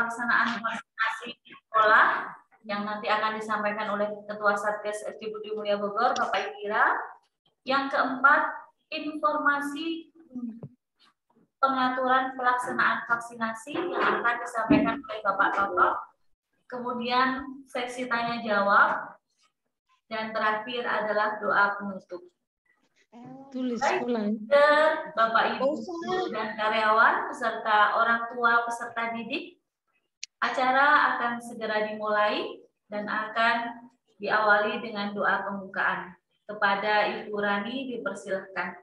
pelaksanaan vaksinasi di sekolah yang nanti akan disampaikan oleh Ketua Satgas SD Budi Mulya Bogor, Bapak Ikira. Yang keempat, informasi pengaturan pelaksanaan vaksinasi yang akan disampaikan oleh Bapak Toto. Kemudian sesi tanya jawab. Dan terakhir adalah doa penutup. Baik, Bapak Ibu dan karyawan beserta orang tua peserta didik, acara akan segera dimulai dan akan diawali dengan doa pembukaan. Kepada Ibu Rani dipersilahkan.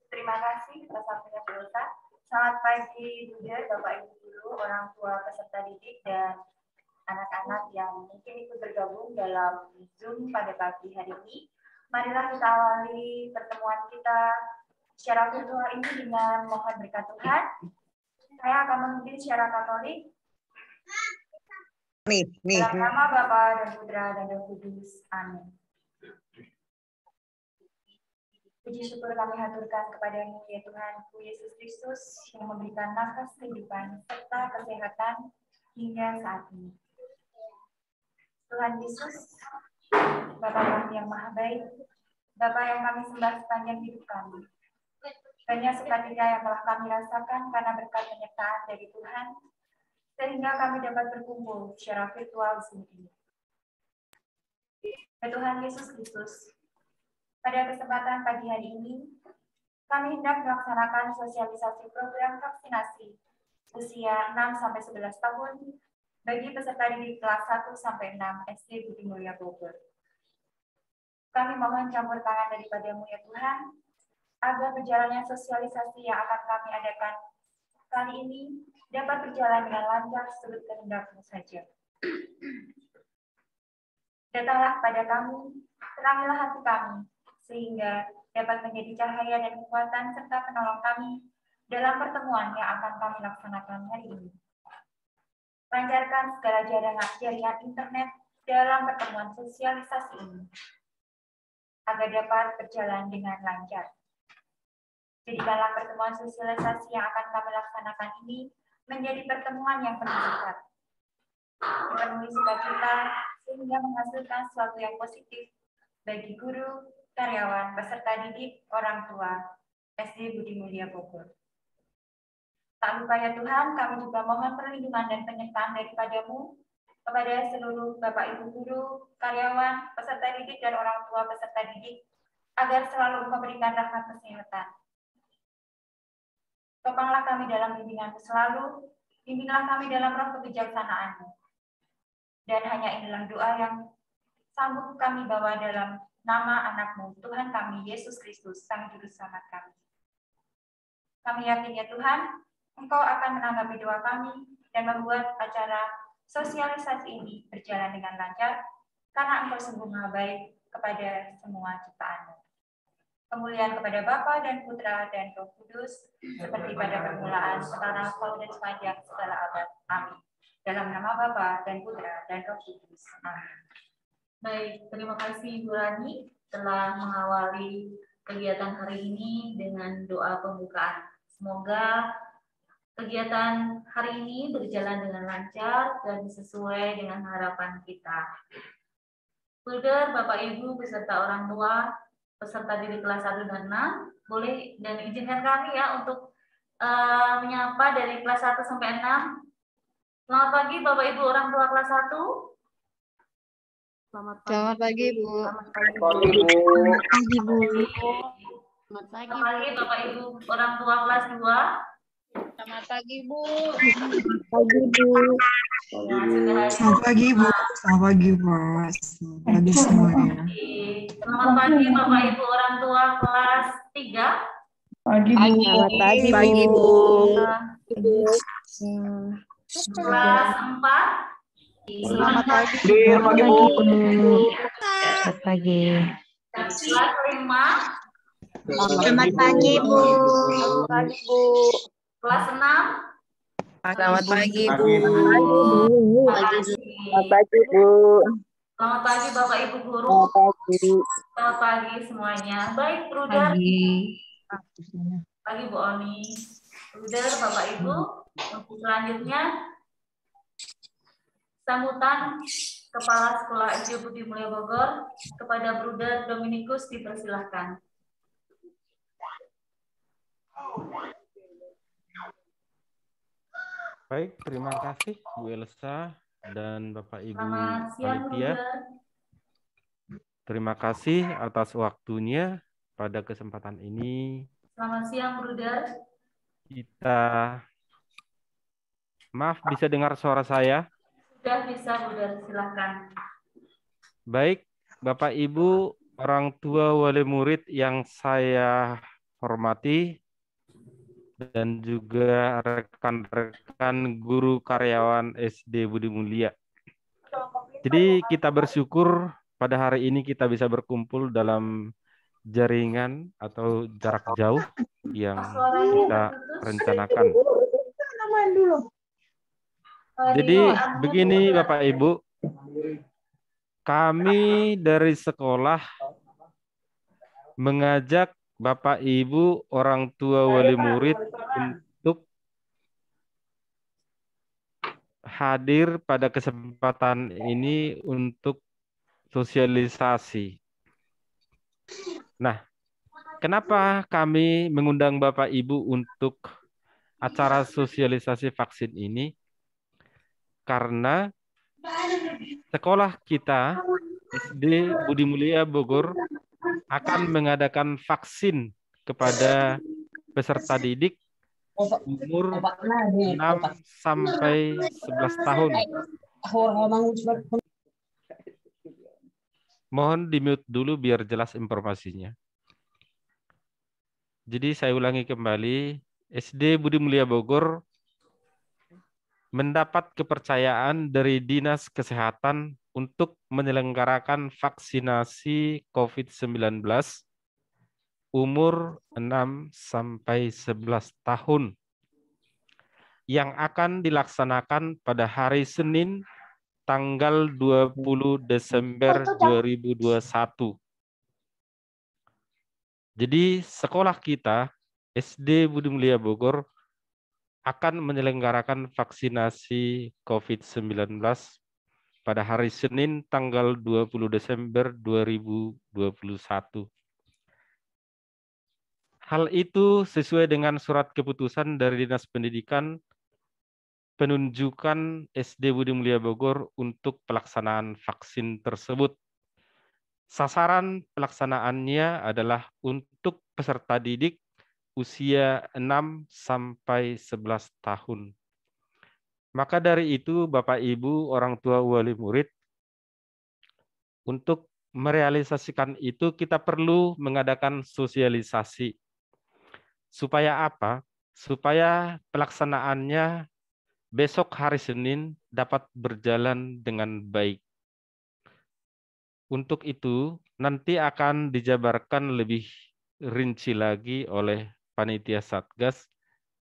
Terima kasih atas waktunya Bu Elsa. Selamat pagi juga Bapak Ibu guru, orang tua peserta didik dan anak-anak yang mungkin ikut bergabung dalam Zoom pada pagi hari ini. Marilah kita awali pertemuan kita secara virtual ini dengan mohon berkat Tuhan. Saya akan memimpin secara Katolik. Dalam nama Bapa dan Putra dan Roh Kudus. Amin. Puji syukur kami haturkan kepada-Mu ya Tuhanku Yesus Kristus yang memberikan nafas kehidupan serta kesehatan hingga saat ini. Tuhan Yesus, Bapa kami yang maha baik, Bapa yang kami sembah sepanjang hidup kami. Banyak sukacita yang telah kami rasakan karena berkat penyertaan dari Tuhan, sehingga kami dapat berkumpul secara virtual di sini. Ya Tuhan Yesus Kristus, pada kesempatan pagi hari ini, kami hendak melaksanakan sosialisasi program vaksinasi usia 6-11 tahun bagi peserta didik kelas 1-6 SD Budi Mulya Bogor. Kami mohon campur tangan daripada-Mu ya Tuhan, agar berjalannya sosialisasi yang akan kami adakan kali ini dapat berjalan dengan lancar seturut kehendak-Mu saja. Datanglah kepada kami, terangilah hati kami, sehingga dapat menjadi cahaya dan kekuatan serta penolong kami dalam pertemuan yang akan kami laksanakan hari ini. Lancarkan segala jaringan internet dalam pertemuan sosialisasi ini, agar dapat berjalan dengan lancar. Jadikanlah pertemuan sosialisasi yang akan kami laksanakan ini menjadi pertemuan yang penuh berkat, dipenuhi sukacita, sehingga menghasilkan sesuatu yang positif bagi guru, karyawan, peserta didik, orang tua, SD Budi Mulya Bogor. Tak lupa ya Tuhan, kami juga mohon perlindungan dan penyertaan daripada-Mu kepada seluruh Bapak Ibu guru, karyawan, peserta didik, dan orang tua peserta didik, agar selalu memberikan rahmat kesehatan. Topanglah kami dalam bimbingan-Mu selalu, bimbinglah kami dalam roh kebijaksanaan-Mu. Dan hanya inilah doa yang sanggup kami bawa dalam nama anak-Mu, Tuhan kami, Yesus Kristus, Sang Juru Selamat kami. Kami yakin ya Tuhan, Engkau akan menanggapi doa kami dan membuat acara sosialisasi ini berjalan dengan lancar, karena Engkau sungguh maha baik kepada semua ciptaan-Mu. Kemuliaan kepada Bapa dan Putra dan Roh Kudus, seperti pada permulaan, sekarang, dan sepanjang segala abad. Amin. Dalam nama Bapa dan Putra dan Roh Kudus. Amin. Baik, terima kasih Bu Rani telah mengawali kegiatan hari ini dengan doa pembukaan. Semoga kegiatan hari ini berjalan dengan lancar dan sesuai dengan harapan kita. Builder, Bapak Ibu beserta orang tua peserta didik kelas 1 dan 6, boleh dan izinkan kami ya untuk menyapa dari kelas 1 sampai 6. Selamat pagi Bapak Ibu orang tua kelas 1. Selamat pagi, Bu. Selamat pagi, Bu. Selamat pagi, Bu. Selamat pagi, Bapak Ibu orang tua kelas 2. Selamat pagi, Bu. Selamat pagi, Bu. Selamat pagi, Bu. Selamat pagi, Pak. Selamat pagi semuanya. Selamat pagi, Bapak Ibu orang tua kelas 3. Pagi, Bu. Selamat pagi, Bu. Kelas 4. Selamat pagi. Selamat pagi, Bu. Selamat pagi. Kelas 5. Selamat pagi, Bu. Selamat pagi, Bu. Kelas 6. Selamat pagi, Bu. Terima kasih. Selamat pagi, Bu. Selamat pagi Bapak Ibu Guru. Selamat pagi. Selamat pagi semuanya. Baik, Ruder. Pagi Bu Oni. Ruder, Bapak Ibu. Untuk selanjutnya, sambutan Kepala Sekolah SD Budi Mulia Bogor kepada Bruder Dominikus dipersilahkan. Baik, terima kasih Bu Elsa dan Bapak Ibu Selamat siang, panitia. Bruder. Terima kasih atas waktunya pada kesempatan ini. Selamat siang, Bruder. Maaf, bisa dengar suara saya? Sudah bisa, Bruder. Silakan. Baik, Bapak Ibu, orang tua wali murid yang saya hormati, dan juga rekan-rekan guru karyawan SD Budi Mulia. Jadi kita bersyukur pada hari ini kita bisa berkumpul dalam jaringan atau jarak jauh yang kita rencanakan. Jadi begini Bapak Ibu, kami dari sekolah mengajak Bapak Ibu orang tua wali murid untuk hadir pada kesempatan ini untuk sosialisasi. Nah, kenapa kami mengundang Bapak Ibu untuk acara sosialisasi vaksin ini? Karena sekolah kita, SD Budi Mulia Bogor, akan mengadakan vaksin kepada peserta didik umur 6 sampai 11 tahun. Mohon di-mute dulu biar jelas informasinya. Jadi saya ulangi kembali, SD Budi Mulia Bogor mendapat kepercayaan dari Dinas Kesehatan untuk menyelenggarakan vaksinasi COVID-19 umur 6 sampai 11 tahun yang akan dilaksanakan pada hari Senin tanggal 20 Desember 2021. Jadi sekolah kita SD Budi Mulia Bogor akan menyelenggarakan vaksinasi COVID-19 pada hari Senin tanggal 20 Desember 2021. Hal itu sesuai dengan surat keputusan dari Dinas Pendidikan penunjukan SD Budi Mulia Bogor untuk pelaksanaan vaksin tersebut. Sasaran pelaksanaannya adalah untuk peserta didik usia 6 sampai 11 tahun. Maka dari itu Bapak Ibu orang tua wali murid, untuk merealisasikan itu kita perlu mengadakan sosialisasi. Supaya apa? Supaya pelaksanaannya besok hari Senin dapat berjalan dengan baik. Untuk itu nanti akan dijabarkan lebih rinci lagi oleh panitia Satgas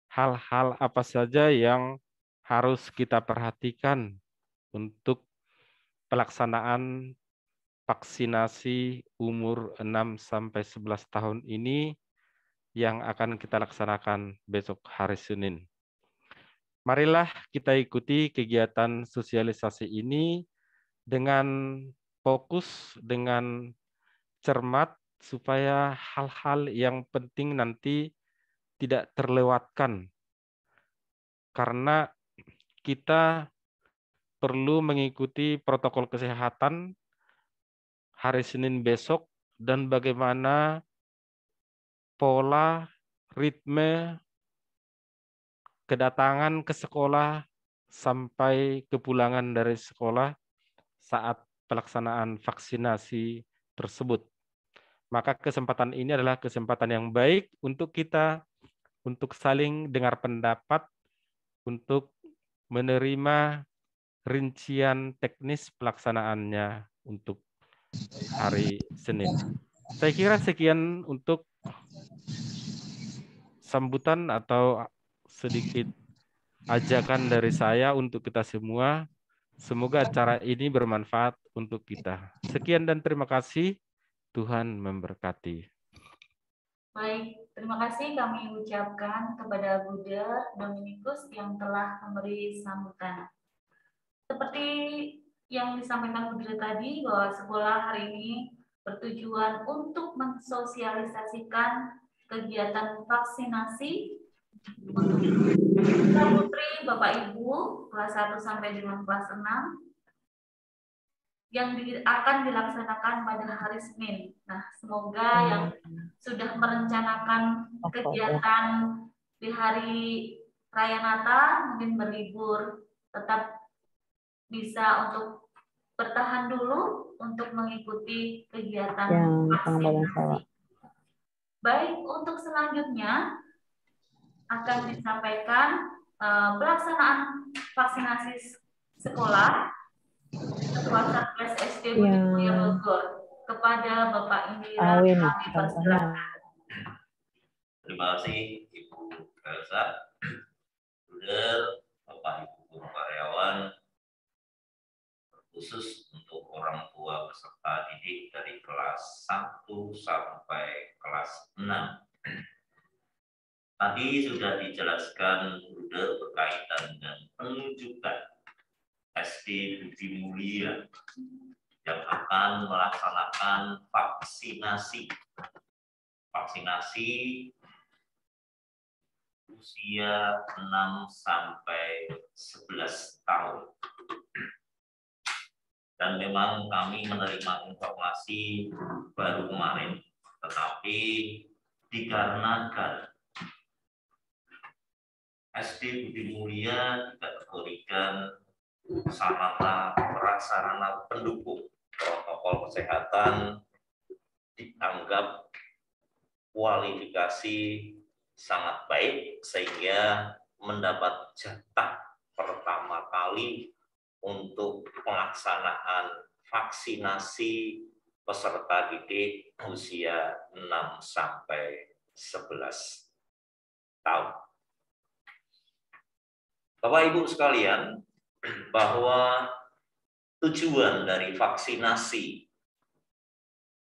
hal-hal apa saja yang harus kita perhatikan untuk pelaksanaan vaksinasi umur 6 sampai 11 tahun ini yang akan kita laksanakan besok hari Senin. Marilah kita ikuti kegiatan sosialisasi ini dengan fokus, dengan cermat, supaya hal-hal yang penting nanti tidak terlewatkan. Karena kita perlu mengikuti protokol kesehatan hari Senin besok dan bagaimana pola, ritme, kedatangan ke sekolah sampai kepulangan dari sekolah saat pelaksanaan vaksinasi tersebut. Maka kesempatan ini adalah kesempatan yang baik untuk kita untuk saling dengar pendapat, untuk menerima rincian teknis pelaksanaannya untuk hari Senin. Saya kira sekian untuk sambutan atau sedikit ajakan dari saya untuk kita semua. Semoga acara ini bermanfaat untuk kita. Sekian dan terima kasih. Tuhan memberkati. Baik, terima kasih kami ucapkan kepada Buddha Dominikus yang telah memberi sambutan. Seperti yang disampaikan Buddha tadi, bahwa sekolah hari ini bertujuan untuk mensosialisasikan kegiatan vaksinasi untuk putra putri Bapak Ibu kelas 1 sampai dengan kelas 6 yang akan dilaksanakan pada hari Senin. Nah, semoga yang sudah merencanakan kegiatan di hari Raya Natal, mungkin berlibur, tetap bisa untuk bertahan dulu untuk mengikuti kegiatan vaksinasi. Baik, untuk selanjutnya akan disampaikan pelaksanaan vaksinasi sekolah Ketua Satgas SD Budi Mulia Bogor kepada Bapak Indira. Kami persilakan. Terima kasih Ibu Elsa, Bapak Ibu guru karyawan, khusus untuk orang tua peserta didik dari kelas 1 sampai kelas 6. Tadi sudah dijelaskan berkaitan dengan penunjukan SD Budi Mulia yang akan melaksanakan vaksinasi usia 6 sampai 11 tahun. Dan memang kami menerima informasi baru kemarin, tetapi dikarenakan SD Budi Mulia dikategorikan sarana prasarana pendukung protokol kesehatan, dianggap kualifikasi sangat baik sehingga mendapat jatah pertama kali untuk pelaksanaan vaksinasi peserta didik usia 6 sampai 11 tahun. Bapak Ibu sekalian, bahwa tujuan dari vaksinasi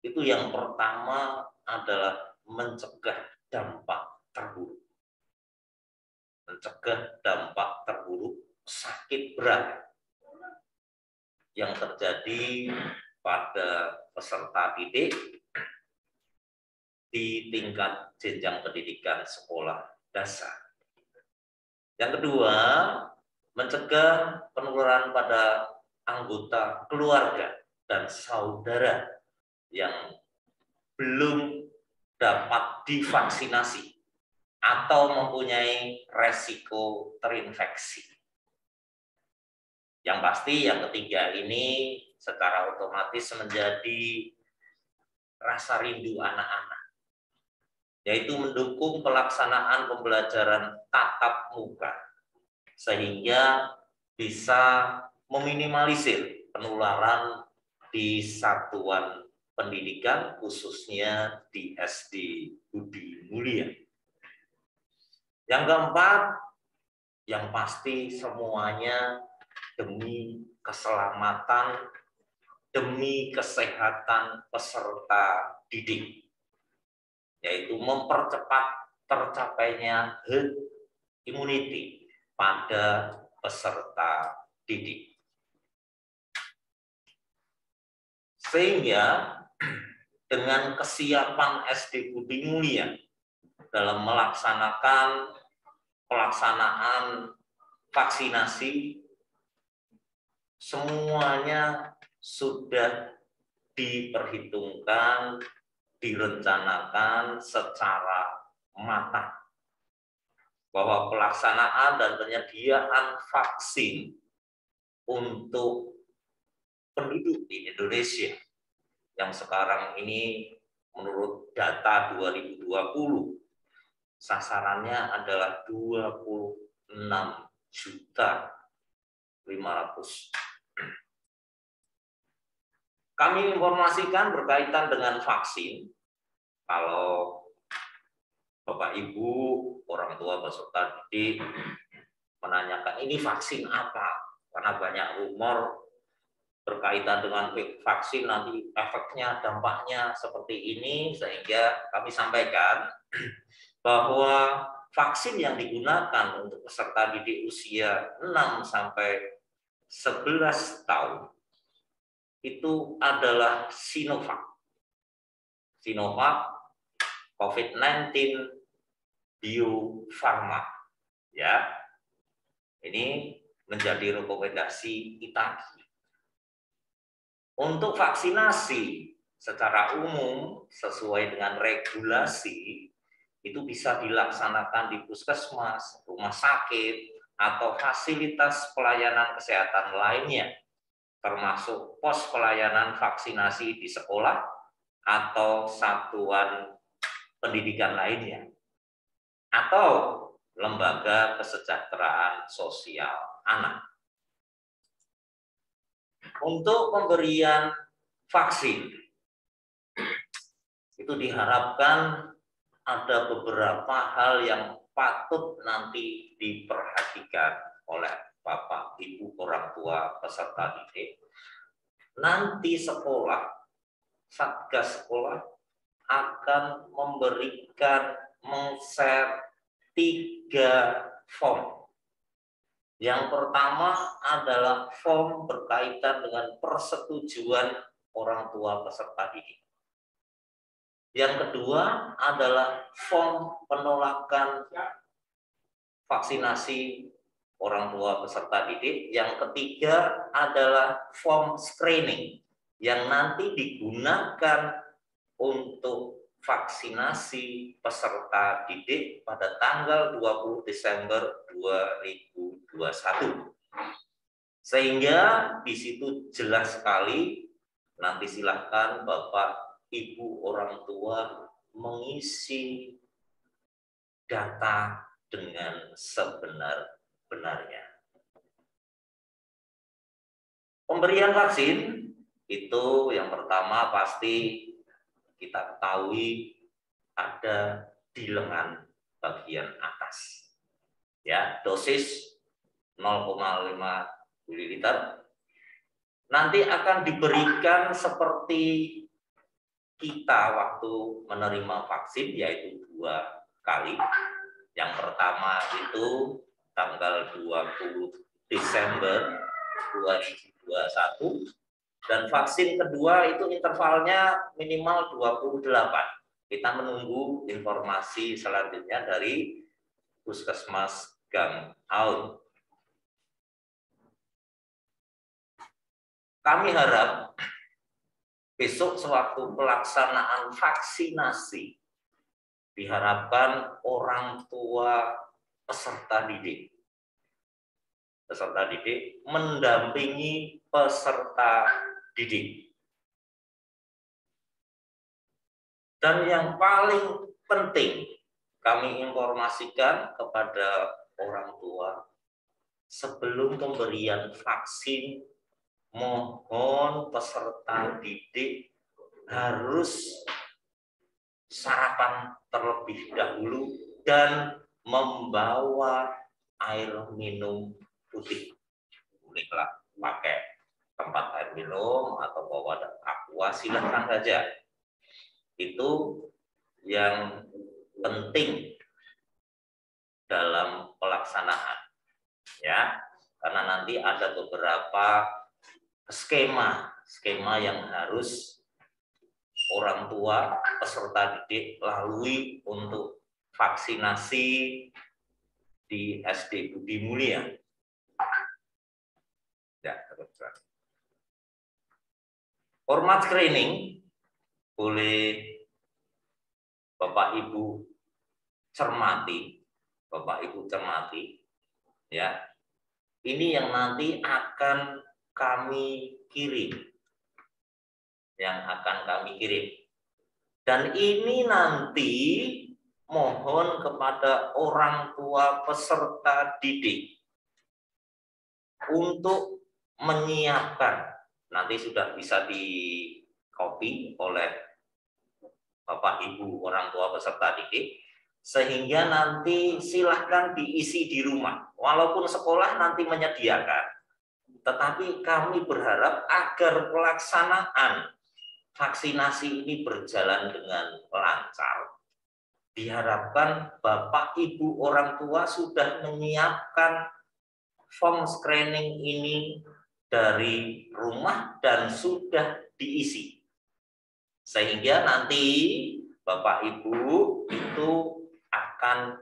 itu yang pertama adalah mencegah dampak terburuk. Mencegah dampak terburuk sakit berat yang terjadi pada peserta didik di tingkat jenjang pendidikan sekolah dasar. Yang kedua, mencegah penularan pada anggota keluarga dan saudara yang belum dapat divaksinasi atau mempunyai resiko terinfeksi. Yang pasti yang ketiga ini secara otomatis menjadi rasa rindu anak-anak, yaitu mendukung pelaksanaan pembelajaran tatap muka sehingga bisa meminimalisir penularan di satuan pendidikan khususnya di SD Budi Mulia. Yang keempat, yang pasti semuanya demi keselamatan, demi kesehatan peserta didik, yaitu mempercepat tercapainya herd immunity pada peserta didik. Sehingga dengan kesiapan SD Budi Mulia dalam melaksanakan pelaksanaan vaksinasi, semuanya sudah diperhitungkan, direncanakan secara matang bahwa pelaksanaan dan penyediaan vaksin untuk penduduk di Indonesia yang sekarang ini menurut data 2020 sasarannya adalah 26.500.000. Kami informasikan berkaitan dengan vaksin, kalau Bapak Ibu, orang tua peserta didik menanyakan ini vaksin apa? Karena banyak rumor berkaitan dengan vaksin nanti efeknya, dampaknya seperti ini, sehingga kami sampaikan bahwa vaksin yang digunakan untuk peserta didik usia 6 sampai 11 tahun itu adalah Sinovac. Sinovac COVID-19 Bio Farma. Ya. Ini menjadi rekomendasi Itagi. Untuk vaksinasi secara umum sesuai dengan regulasi itu bisa dilaksanakan di puskesmas, rumah sakit, atau fasilitas pelayanan kesehatan lainnya, termasuk pos pelayanan vaksinasi di sekolah atau satuan pendidikan lainnya, atau lembaga kesejahteraan sosial anak. Untuk pemberian vaksin, itu diharapkan ada beberapa hal yang patut nanti diperhatikan oleh Bapak, Ibu, orang tua peserta didik. Nanti sekolah, Satgas sekolah akan memberikan, meng-share 3 form. Yang pertama adalah form berkaitan dengan persetujuan orang tua peserta didik. Yang kedua adalah form penolakan vaksinasi orang tua peserta didik. Yang ketiga adalah form screening yang nanti digunakan untuk vaksinasi peserta didik pada tanggal 20 Desember 2021. Sehingga di situ jelas sekali, nanti silahkan Bapak, Ibu, orang tua mengisi data dengan sebenar-benarnya. Pemberian vaksin itu yang pertama pasti kita ketahui ada di lengan bagian atas. Ya, dosis 0,5 ml. Nanti akan diberikan seperti kita waktu menerima vaksin, yaitu 2 kali. Yang pertama itu tanggal 20 Desember 2021. Dan vaksin kedua itu intervalnya minimal 28. Kita menunggu informasi selanjutnya dari Puskesmas Gang Aun. Kami harap besok sewaktu pelaksanaan vaksinasi diharapkan orang tua peserta didik mendampingi peserta didik. Dan yang paling penting kami informasikan kepada orang tua, sebelum pemberian vaksin, mohon peserta didik harus sarapan terlebih dahulu dan membawa air minum putih. Bolehlah pakai tempat air minum atau bawa aqua, silahkan saja. Itu yang penting dalam pelaksanaan, ya, karena nanti ada beberapa skema yang harus orang tua peserta didik lalui untuk vaksinasi di SD Budi Mulia. Ya, format screening boleh Bapak Ibu cermati, ya. Ini yang nanti akan kami kirim, dan ini nanti mohon kepada orang tua peserta didik untuk menyiapkan, nanti sudah bisa di copy oleh Bapak Ibu orang tua peserta didik, Sehingga nanti silahkan diisi di rumah. Walaupun sekolah nanti menyediakan, tetapi kami berharap agar pelaksanaan vaksinasi ini berjalan dengan lancar. Diharapkan Bapak Ibu orang tua sudah menyiapkan form screening ini dari rumah dan sudah diisi. Sehingga nanti Bapak Ibu itu akan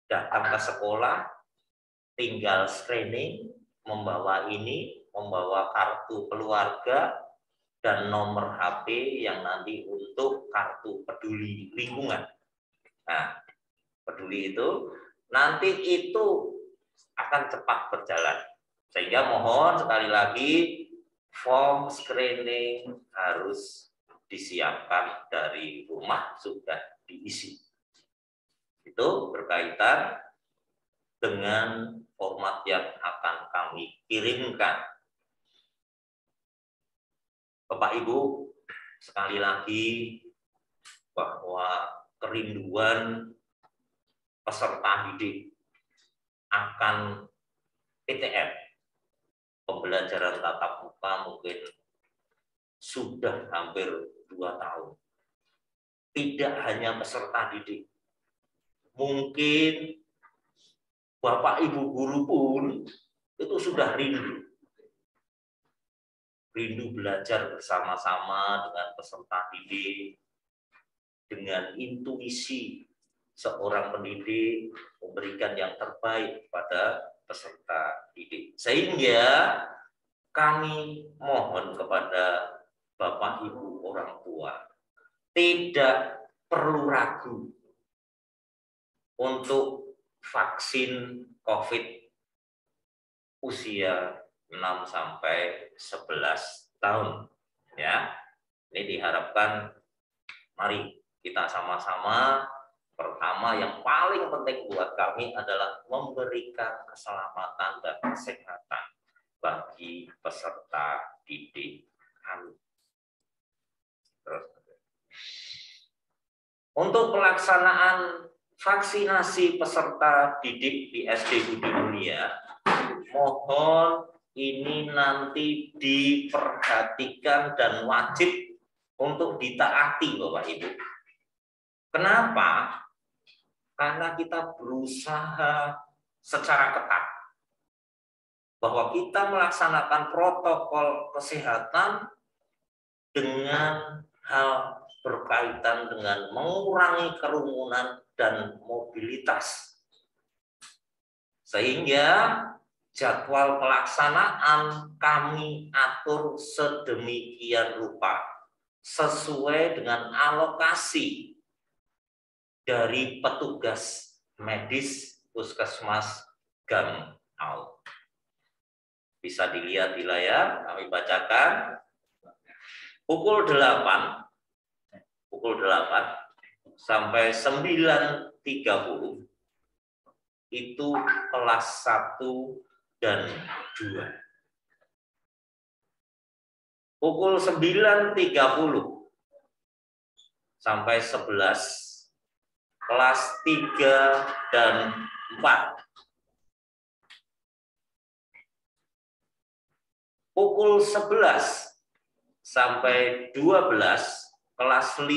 datang ke sekolah, tinggal screening, membawa kartu keluarga dan nomor HP yang nanti untuk kartu peduli lingkungan. Nah, peduli itu nanti itu akan cepat berjalan. Sehingga mohon sekali lagi form screening harus disiapkan dari rumah, sudah diisi. Itu berkaitan dengan format yang akan kami kirimkan. Bapak Ibu, sekali lagi bahwa kerinduan peserta didik akan PTM, pembelajaran tatap muka, mungkin sudah hampir 2 tahun. Tidak hanya peserta didik, mungkin Bapak Ibu guru pun itu sudah rindu belajar bersama-sama dengan peserta didik, dengan intuisi seorang pendidik memberikan yang terbaik pada peserta didik. Sehingga kami mohon kepada Bapak Ibu orang tua, tidak perlu ragu untuk vaksin COVID usia 6 sampai 11 tahun. Ya, ini diharapkan mari kita sama-sama. Pertama, yang paling penting buat kami adalah memberikan keselamatan dan kesehatan bagi peserta didik kami. Untuk pelaksanaan vaksinasi peserta didik di SD Budi Mulia, mohon ini nanti diperhatikan dan wajib untuk ditaati, Bapak Ibu. Kenapa? Karena kita berusaha secara ketat bahwa kita melaksanakan protokol kesehatan dengan hal berkaitan dengan mengurangi kerumunan dan mobilitas. Sehingga jadwal pelaksanaan kami atur sedemikian rupa sesuai dengan alokasi dari petugas medis Puskesmas Gamau. Bisa dilihat di layar, kami bacakan. Pukul 8 sampai 9.30 itu kelas 1 dan 2. Pukul 9.30 sampai 11 kelas 3 dan 4. Pukul 11 sampai 12 kelas 5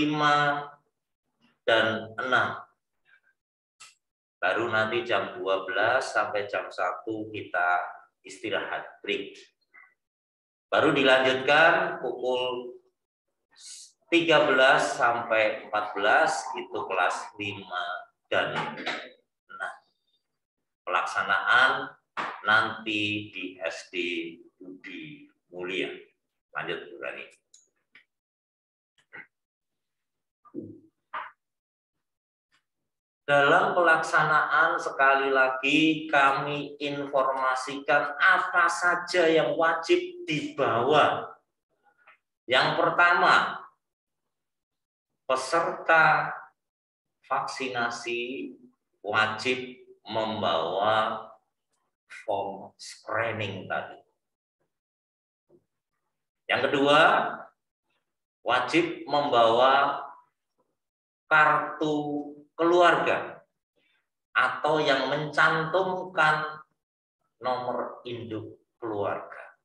dan 6. Baru nanti jam 12 sampai jam 1 kita istirahat break. Baru dilanjutkan pukul 13 sampai 14 itu kelas 5 dan 6. Pelaksanaan nanti di SD Budi Mulia. Lanjut, Bu Rani. Dalam pelaksanaan sekali lagi kami informasikan apa saja yang wajib dibawa. Yang pertama, peserta vaksinasi wajib membawa form screening tadi. Yang kedua, wajib membawa kartu keluarga atau yang mencantumkan nomor induk keluarga.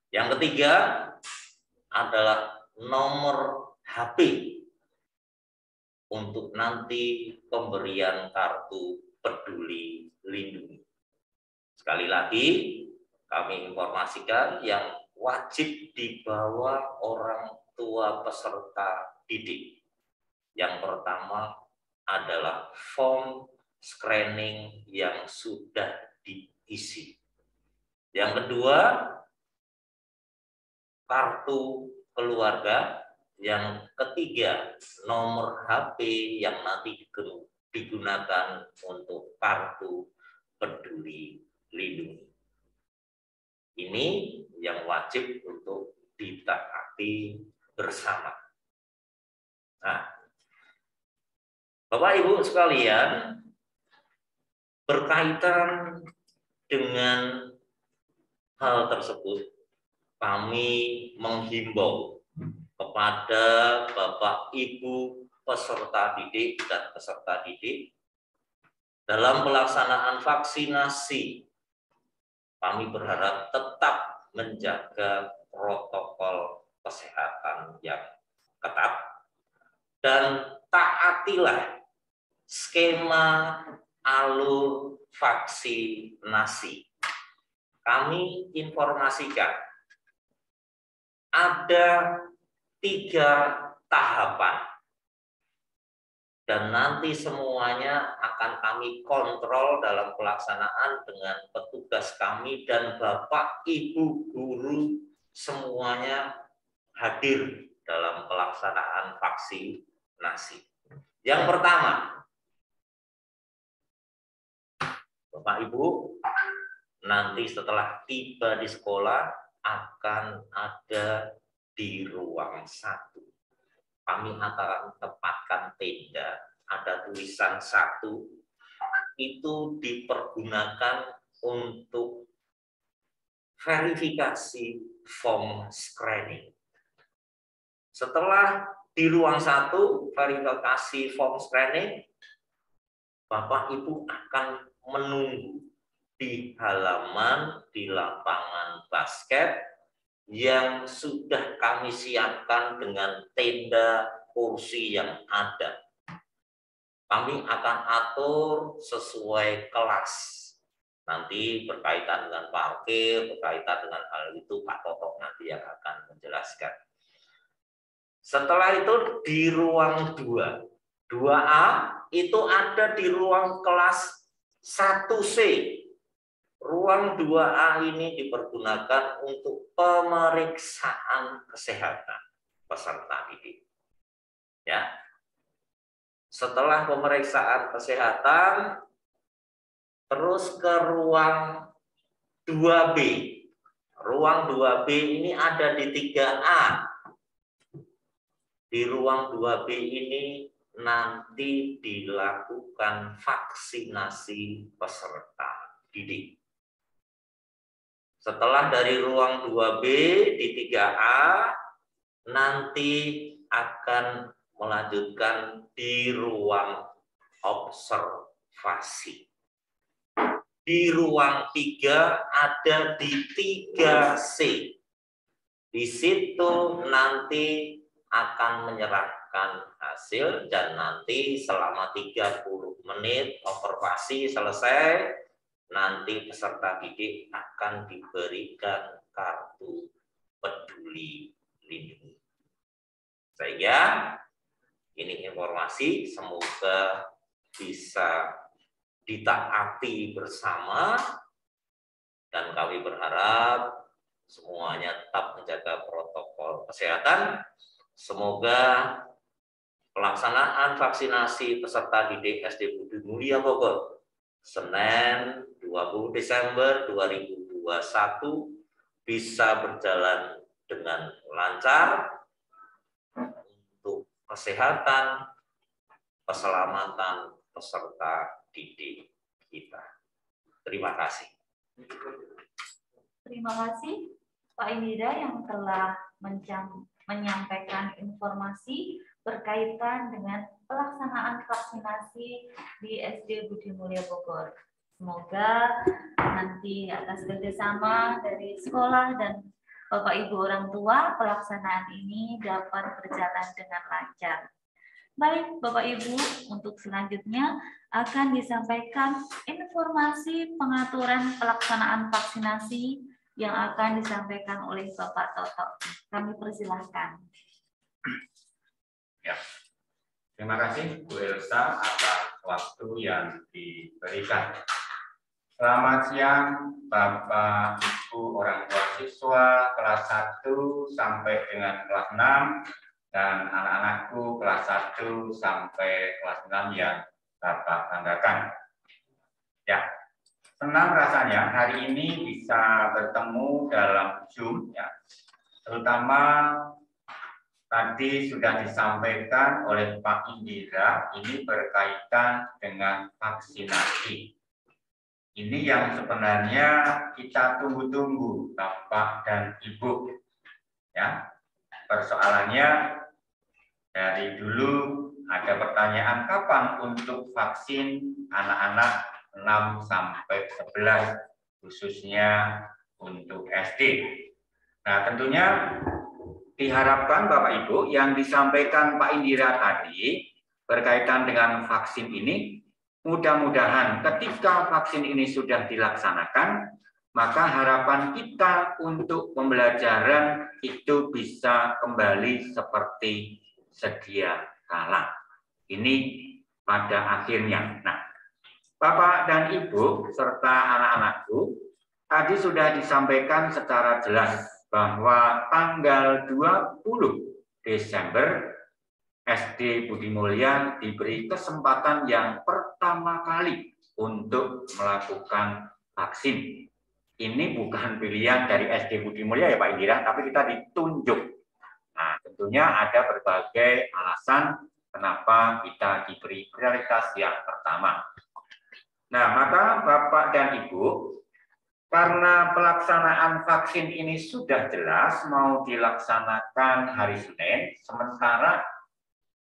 Yang ketiga adalah nomor HP untuk nanti pemberian kartu peduli lindungi. Sekali lagi, kami informasikan yang wajib dibawa orang tua peserta didik. Yang pertama adalah form screening yang sudah diisi. Yang kedua, kartu keluarga. Yang ketiga, nomor HP yang nanti digunakan untuk kartu peduli lindungi. Ini yang wajib untuk ditaati bersama. Nah, Bapak Ibu sekalian, berkaitan dengan hal tersebut, kami menghimbau kepada Bapak Ibu peserta didik dan peserta didik dalam pelaksanaan vaksinasi. Kami berharap tetap menjaga protokol kesehatan yang ketat dan taatilah skema alur vaksinasi. Kami informasikan ada 3 tahapan dan nanti semuanya akan kami kontrol dalam pelaksanaan dengan petugas kami dan Bapak Ibu guru semuanya hadir dalam pelaksanaan vaksinasi. Yang pertama, Bapak Ibu nanti setelah tiba di sekolah akan ada di ruang 1. Kami akan tempatkan tenda, ada tulisan 1, itu dipergunakan untuk verifikasi form screening. Setelah di ruang 1, verifikasi form screening, Bapak Ibu akan menunggu di halaman di lapangan basket yang sudah kami siapkan dengan tenda kursi yang ada. Kami akan atur sesuai kelas. Nanti berkaitan dengan parkir, berkaitan dengan hal itu Pak Totok nanti yang akan menjelaskan. Setelah itu di ruang 2. 2A itu ada di ruang kelas 1C. Ruang 2A ini dipergunakan untuk pemeriksaan kesehatan peserta didik. Ya. Setelah pemeriksaan kesehatan, terus ke ruang 2B. Ruang 2B ini ada di 3A. Di ruang 2B ini nanti dilakukan vaksinasi peserta didik. Setelah dari ruang 2B di 3A, nanti akan melanjutkan di ruang observasi. Di ruang 3 ada di 3C. Di situ nanti akan menyerahkan hasil dan nanti selama 30 menit observasi selesai, nanti peserta didik akan diberikan kartu peduli lindungi. Sehingga ini informasi semoga bisa ditaati bersama dan kami berharap semuanya tetap menjaga protokol kesehatan. Semoga pelaksanaan vaksinasi peserta didik SD Budi Mulia Bogor Senin 20 Desember 2021 bisa berjalan dengan lancar untuk kesehatan, keselamatan peserta didik kita. Terima kasih. Terima kasih Pak Indira yang telah menyampaikan informasi berkaitan dengan pelaksanaan vaksinasi di SD Budi Mulya Bogor. Semoga nanti atas kerjasama dari sekolah dan Bapak Ibu orang tua, pelaksanaan ini dapat berjalan dengan lancar. Baik, Bapak Ibu, untuk selanjutnya akan disampaikan informasi pengaturan pelaksanaan vaksinasi yang akan disampaikan oleh Bapak Toto. Kami persilahkan. Ya. Terima kasih Bu Elsa atas waktu yang diberikan. Selamat siang Bapak Ibu orang tua siswa kelas 1 sampai dengan kelas 6 dan anak-anakku kelas 1 sampai kelas 6 yang Bapak banggakan. Ya, senang rasanya hari ini bisa bertemu dalam Zoom ya. Terutama tadi sudah disampaikan oleh Pak Indira, ini berkaitan dengan vaksinasi. Ini yang sebenarnya kita tunggu-tunggu, Bapak dan Ibu. Ya, persoalannya dari dulu ada pertanyaan kapan untuk vaksin anak-anak 6 sampai 11, khususnya untuk SD. Nah, tentunya diharapkan Bapak Ibu yang disampaikan Pak Indira tadi berkaitan dengan vaksin ini, mudah-mudahan ketika vaksin ini sudah dilaksanakan, maka harapan kita untuk pembelajaran itu bisa kembali seperti sedia kala. Ini pada akhirnya. Nah, Bapak dan Ibu serta anak-anakku, tadi sudah disampaikan secara jelas bahwa tanggal 20 Desember SD Budi Mulya diberi kesempatan yang pertama kali untuk melakukan vaksin. Ini bukan pilihan dari SD Budi Mulya ya Pak Indira, tapi kita ditunjuk. Nah, tentunya ada berbagai alasan kenapa kita diberi prioritas yang pertama. Nah, maka Bapak dan Ibu, karena pelaksanaan vaksin ini sudah jelas mau dilaksanakan hari Senin, sementara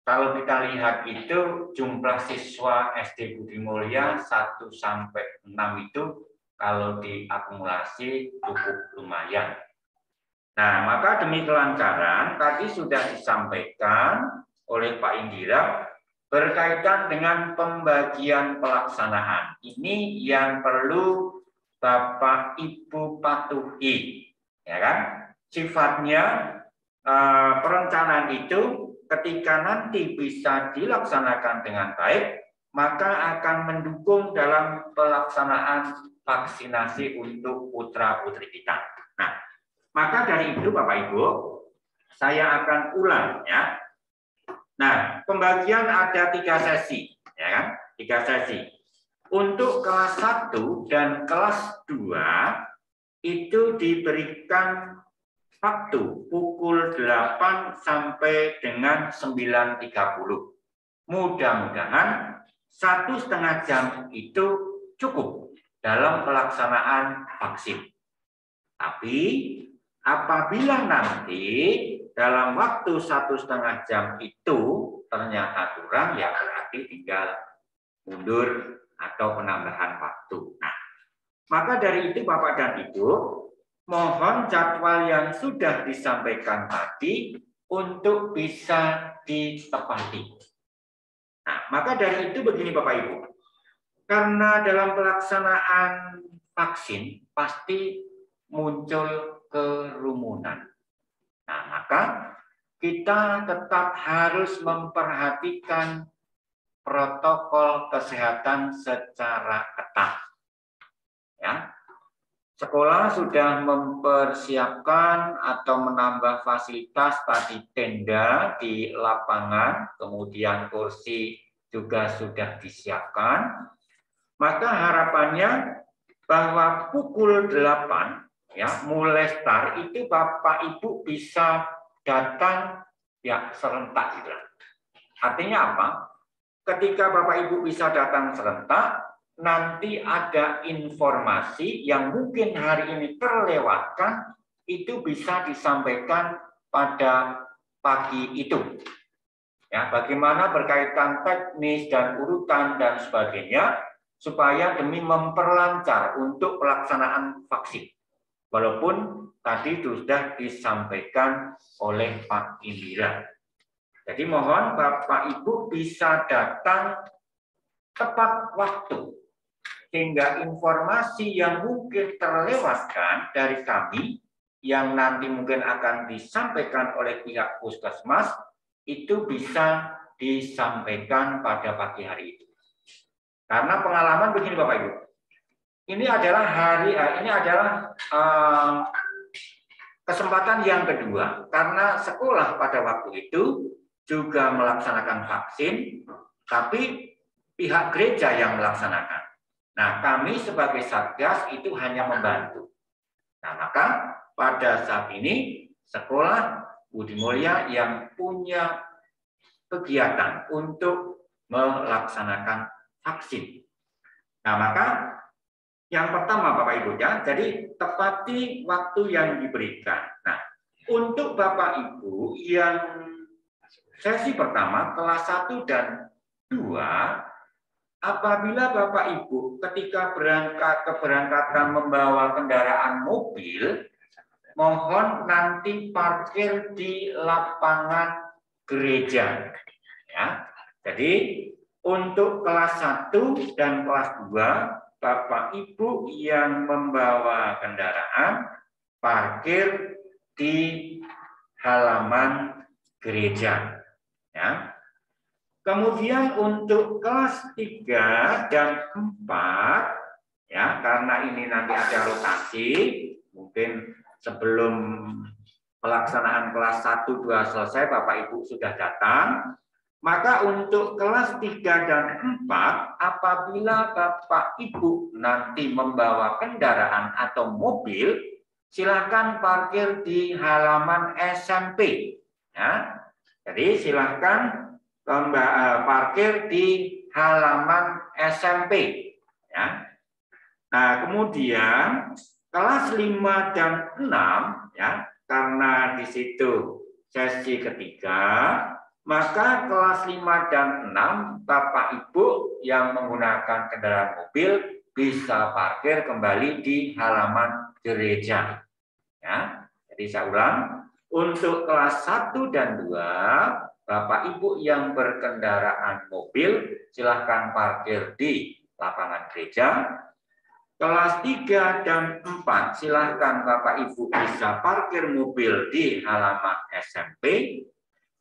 kalau kita lihat itu jumlah siswa SD Budi Mulya 1 sampai 6 itu kalau diakumulasi cukup lumayan. Nah, maka demi kelancaran tadi sudah disampaikan oleh Pak Indira berkaitan dengan pembagian pelaksanaan. Ini yang perlu Bapak Ibu patuhi, ya kan? Sifatnya perencanaan itu ketika nanti bisa dilaksanakan dengan baik, maka akan mendukung dalam pelaksanaan vaksinasi untuk putra-putri kita. Nah, maka dari itu Bapak Ibu, saya akan ulang ya. Nah, pembagian ada 3 sesi, ya kan? 3 sesi. Untuk kelas 1 dan kelas 2 itu diberikan waktu pukul 8 sampai dengan 9.30. Mudah-mudahan 1,5 jam itu cukup dalam pelaksanaan vaksin. Tapi apabila nanti dalam waktu 1,5 jam itu ternyata kurang, ya berarti tinggal mundur atau penambahan waktu. Nah, maka dari itu Bapak dan Ibu, mohon jadwal yang sudah disampaikan tadi untuk bisa ditepati. Nah, maka dari itu begini Bapak Ibu, karena dalam pelaksanaan vaksin pasti muncul kerumunan. Nah, maka kita tetap harus memperhatikan protokol kesehatan secara ketat. Ya. Sekolah sudah mempersiapkan atau menambah fasilitas tadi tenda di lapangan, kemudian kursi juga sudah disiapkan. Maka harapannya bahwa pukul 8 ya mulai start itu Bapak Ibu bisa datang ya serentak gitu. Artinya apa? Ketika Bapak Ibu bisa datang serentak, nanti ada informasi yang mungkin hari ini terlewatkan, itu bisa disampaikan pada pagi itu. Ya, bagaimana berkaitan teknis dan urutan dan sebagainya, supaya demi memperlancar untuk pelaksanaan vaksin. Walaupun tadi sudah disampaikan oleh Pak Indira. Jadi mohon Bapak Ibu bisa datang tepat waktu, sehingga informasi yang mungkin terlewatkan dari kami, yang nanti mungkin akan disampaikan oleh pihak puskesmas, itu bisa disampaikan pada pagi hari itu. Karena pengalaman begini Bapak Ibu, ini adalah kesempatan yang kedua, karena sekolah pada waktu itu juga melaksanakan vaksin, tapi pihak gereja yang melaksanakan. Nah, kami sebagai Satgas itu hanya membantu. Nah, maka pada saat ini sekolah Budi Mulya yang punya kegiatan untuk melaksanakan vaksin. Nah, maka yang pertama Bapak Ibu ya, jadi tepati waktu yang diberikan. Nah, untuk Bapak Ibu yang sesi pertama kelas 1 dan 2, apabila Bapak Ibu ketika keberangkatan membawa kendaraan mobil, mohon nanti parkir di lapangan gereja. Ya. Jadi untuk kelas 1 dan kelas 2, Bapak Ibu yang membawa kendaraan parkir di halaman gereja. Ya. Kemudian untuk kelas 3 dan 4, ya, karena ini nanti ada rotasi, mungkin sebelum pelaksanaan kelas 1, 2 selesai, Bapak Ibu sudah datang. Maka untuk kelas 3 dan 4, apabila Bapak Ibu nanti membawa kendaraan atau mobil, silakan parkir di halaman SMP. Ya. Jadi silakan parkir di halaman SMP. Ya. Nah, kemudian kelas 5 dan 6, ya, karena di situ sesi ketiga, maka kelas 5 dan 6 Bapak Ibu yang menggunakan kendaraan mobil bisa parkir kembali di halaman gereja. Ya, jadi saya ulang, untuk kelas 1 dan 2 Bapak Ibu yang berkendaraan mobil silahkan parkir di lapangan gereja. Kelas 3 dan 4 silahkan Bapak Ibu bisa parkir mobil di halaman SMP.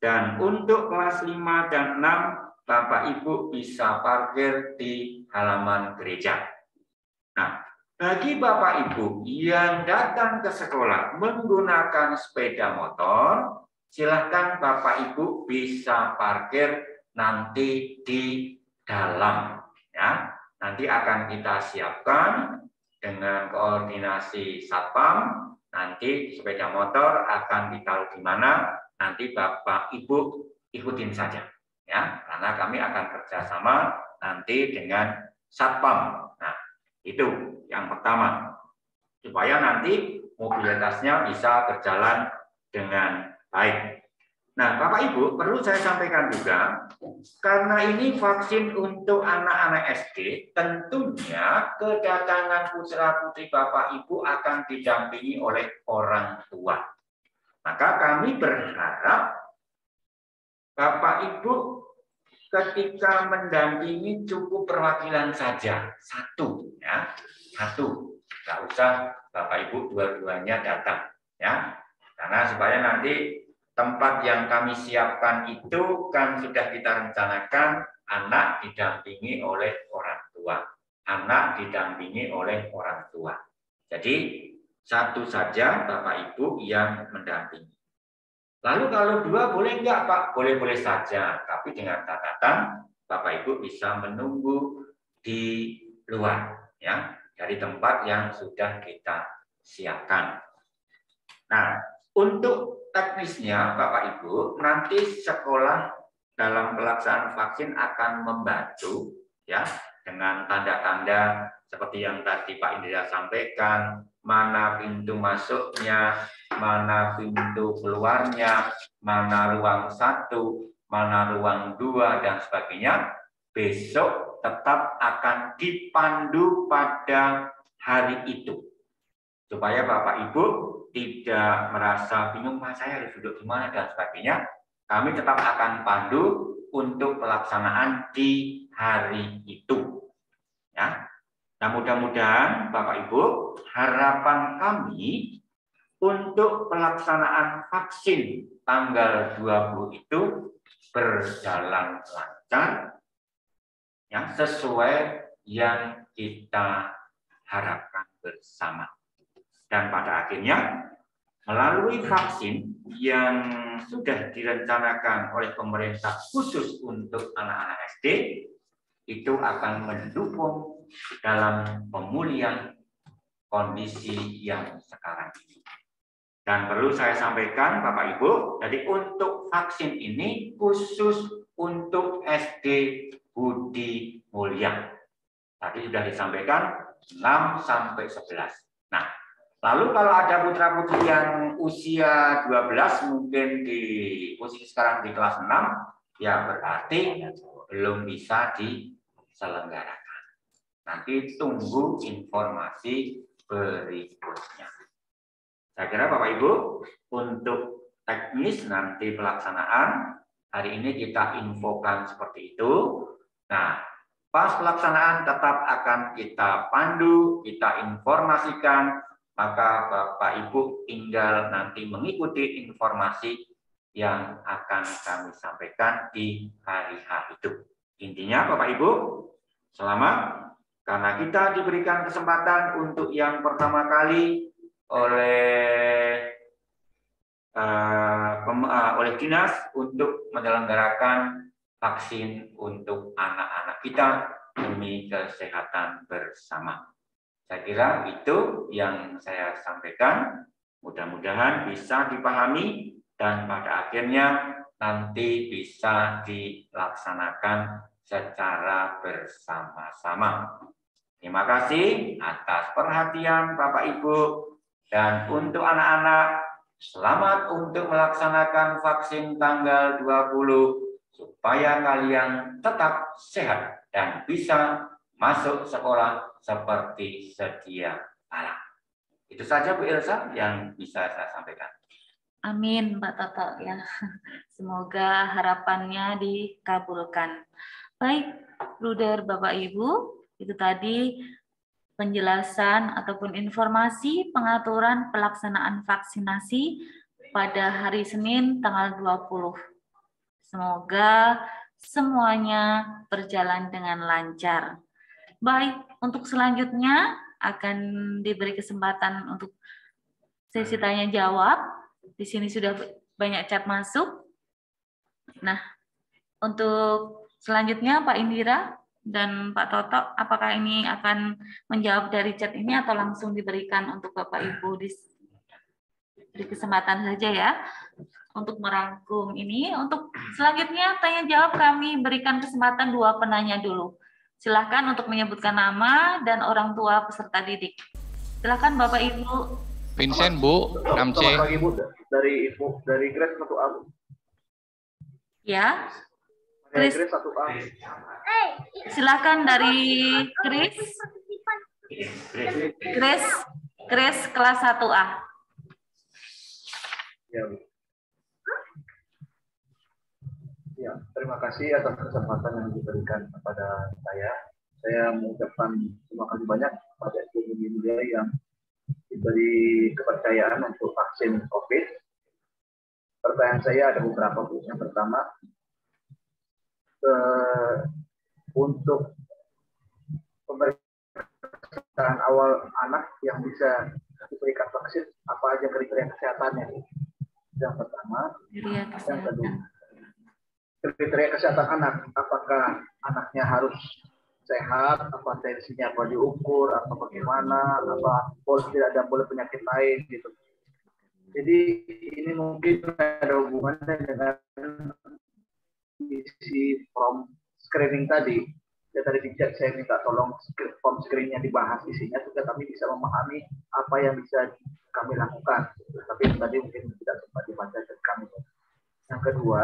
Dan untuk kelas 5 dan 6 Bapak Ibu bisa parkir di halaman gereja. Nah, bagi Bapak Ibu yang datang ke sekolah menggunakan sepeda motor, silahkan Bapak Ibu bisa parkir nanti di dalam. Ya. Nanti akan kita siapkan dengan koordinasi Satpam. Nanti sepeda motor akan ditaruh di mana, nanti Bapak Ibu ikutin saja. Ya, karena kami akan kerjasama nanti dengan Satpam. Nah, itu yang pertama. Supaya nanti mobilitasnya bisa berjalan dengan baik. Nah, Bapak Ibu, perlu saya sampaikan juga, karena ini vaksin untuk anak-anak SD, tentunya kedatangan putra-putri Bapak Ibu akan didampingi oleh orang tua. Maka kami berharap Bapak Ibu ketika mendampingi cukup perwakilan saja, satu, ya, satu, nggak usah Bapak Ibu dua-duanya datang, ya, karena supaya nanti tempat yang kami siapkan itu kan sudah kita rencanakan anak didampingi oleh orang tua. Anak didampingi oleh orang tua. Jadi satu saja Bapak Ibu yang mendampingi. Lalu kalau dua boleh enggak Pak? Boleh-boleh saja. Tapi dengan catatan Bapak Ibu bisa menunggu di luar, ya, dari tempat yang sudah kita siapkan. Nah, untuk teknisnya Bapak Ibu, nanti sekolah dalam pelaksanaan vaksin akan membantu, ya, dengan tanda-tanda seperti yang tadi Pak Indra sampaikan, mana pintu masuknya, mana pintu keluarnya, mana ruang 1, mana ruang 2 dan sebagainya, besok tetap akan dipandu pada hari itu. Supaya Bapak Ibu tidak merasa bingung, saya harus duduk di mana dan sebagainya. Kami tetap akan pandu untuk pelaksanaan di hari itu. Ya. Nah, mudah-mudahan Bapak Ibu, harapan kami untuk pelaksanaan vaksin tanggal 20 itu berjalan lancar, ya, sesuai yang kita harapkan bersama. Dan pada akhirnya, melalui vaksin yang sudah direncanakan oleh pemerintah khusus untuk anak-anak SD, itu akan mendukung dalam pemulihan kondisi yang sekarang ini. Dan perlu saya sampaikan, Bapak Ibu, jadi untuk vaksin ini khusus untuk SD Budi Mulya. Tadi sudah disampaikan 6 sampai 11. Nah, lalu kalau ada putra-putri yang usia 12, mungkin di posisi sekarang di kelas 6, ya berarti belum bisa diselenggarakan. Nanti tunggu informasi berikutnya. Saya kira Bapak Ibu, untuk teknis nanti pelaksanaan, hari ini kita infokan seperti itu. Nah, pas pelaksanaan tetap akan kita pandu, kita informasikan, maka Bapak Ibu tinggal nanti mengikuti informasi yang akan kami sampaikan di hari-hari itu. Intinya Bapak Ibu, selamat, karena kita diberikan kesempatan untuk yang pertama kali oleh dinas untuk menyelenggarakan vaksin untuk anak-anak kita demi kesehatan bersama. Saya kira itu yang saya sampaikan. Mudah-mudahan bisa dipahami dan pada akhirnya nanti bisa dilaksanakan secara bersama-sama. Terima kasih atas perhatian Bapak Ibu. Dan untuk anak-anak, selamat untuk melaksanakan vaksin tanggal 20 supaya kalian tetap sehat dan bisa masuk sekolah seperti sedia kala. Itu saja Bu Elsa yang bisa saya sampaikan. Amin, Pak Toto ya. Semoga harapannya dikabulkan. Baik, Bruder Bapak Ibu, itu tadi penjelasan ataupun informasi pengaturan pelaksanaan vaksinasi pada hari Senin tanggal 20. Semoga semuanya berjalan dengan lancar. Baik, untuk selanjutnya akan diberi kesempatan untuk sesi tanya jawab. Di sini sudah banyak chat masuk. Nah, untuk selanjutnya Pak Indira dan Pak Toto, apakah ini akan menjawab dari chat ini atau langsung diberikan untuk Bapak Ibu di kesempatan saja ya untuk merangkum ini. Untuk selanjutnya tanya jawab kami berikan kesempatan 2 penanya dulu. Silakan untuk menyebutkan nama dan orang tua peserta didik. Silakan Bapak Ibu. Vincent Bu, 6C. Selamat pagi Bu, dari Grace 1A. Ya. Chris. Grace 1A. Silakan dari Chris. Grace kelas 1A. Ya, Bu. Ya, terima kasih atas kesempatan yang diberikan kepada saya. Saya mengucapkan terima kasih banyak pada Ibu Media yang diberi kepercayaan untuk vaksin COVID. Pertanyaan saya ada beberapa. Yang pertama, untuk pemeriksaan awal anak yang bisa diberikan vaksin, apa aja kriteria kesehatannya? Yang pertama. Yang kedua, kriteria kesehatan anak, apakah anaknya harus sehat, apa tensinya apa diukur, atau bagaimana, apa tidak ada boleh penyakit lain gitu. Jadi ini mungkin ada hubungannya dengan isi form screening tadi. Ya, tadi di chat saya minta tolong form screeningnya dibahas isinya supaya kami bisa memahami apa yang bisa kami lakukan. Tapi tadi mungkin tidak sempat dibaca dari kami. Yang kedua,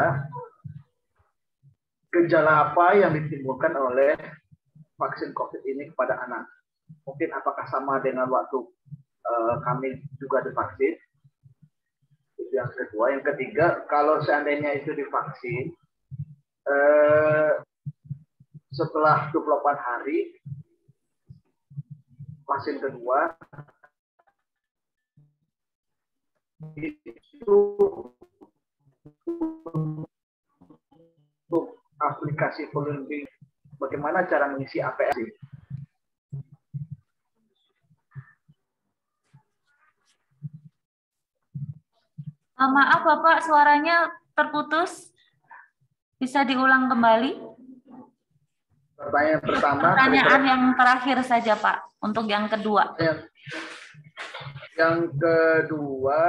gejala apa yang ditimbulkan oleh vaksin COVID ini kepada anak. Mungkin apakah sama dengan waktu kami juga divaksin. Itu yang kedua. Yang ketiga, kalau seandainya itu divaksin, setelah 28 hari, vaksin kedua, itu untuk aplikasi pelindung, bagaimana cara mengisi APS? Maaf Bapak, suaranya terputus. Bisa diulang kembali? Pertanyaan pertama. Pertanyaan yang terakhir saja Pak, untuk yang kedua. Yang kedua,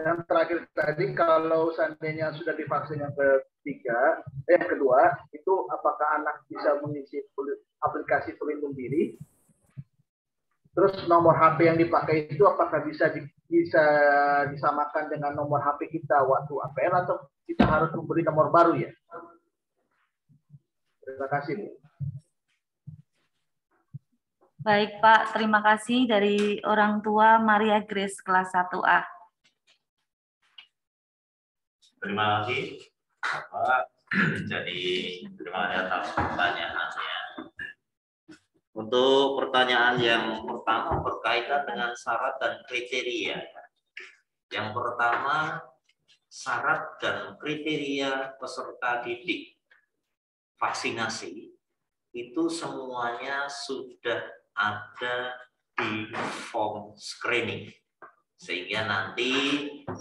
yang terakhir tadi, kalau seandainya sudah divaksin yang ketiga, yang kedua, itu apakah anak bisa mengisi aplikasi pelindung diri? Terus nomor HP yang dipakai itu apakah bisa disamakan dengan nomor HP kita waktu APL atau kita harus memberi nomor baru ya? Terima kasih. Baik Pak, terima kasih dari orang tua Maria Grace kelas 1A. Terima kasih Bapak. Jadi terima kasih atas pertanyaannya. Untuk pertanyaan yang pertama berkaitan dengan syarat dan kriteria. Yang pertama, syarat dan kriteria peserta didik vaksinasi itu semuanya sudah ada di form screening. Sehingga nanti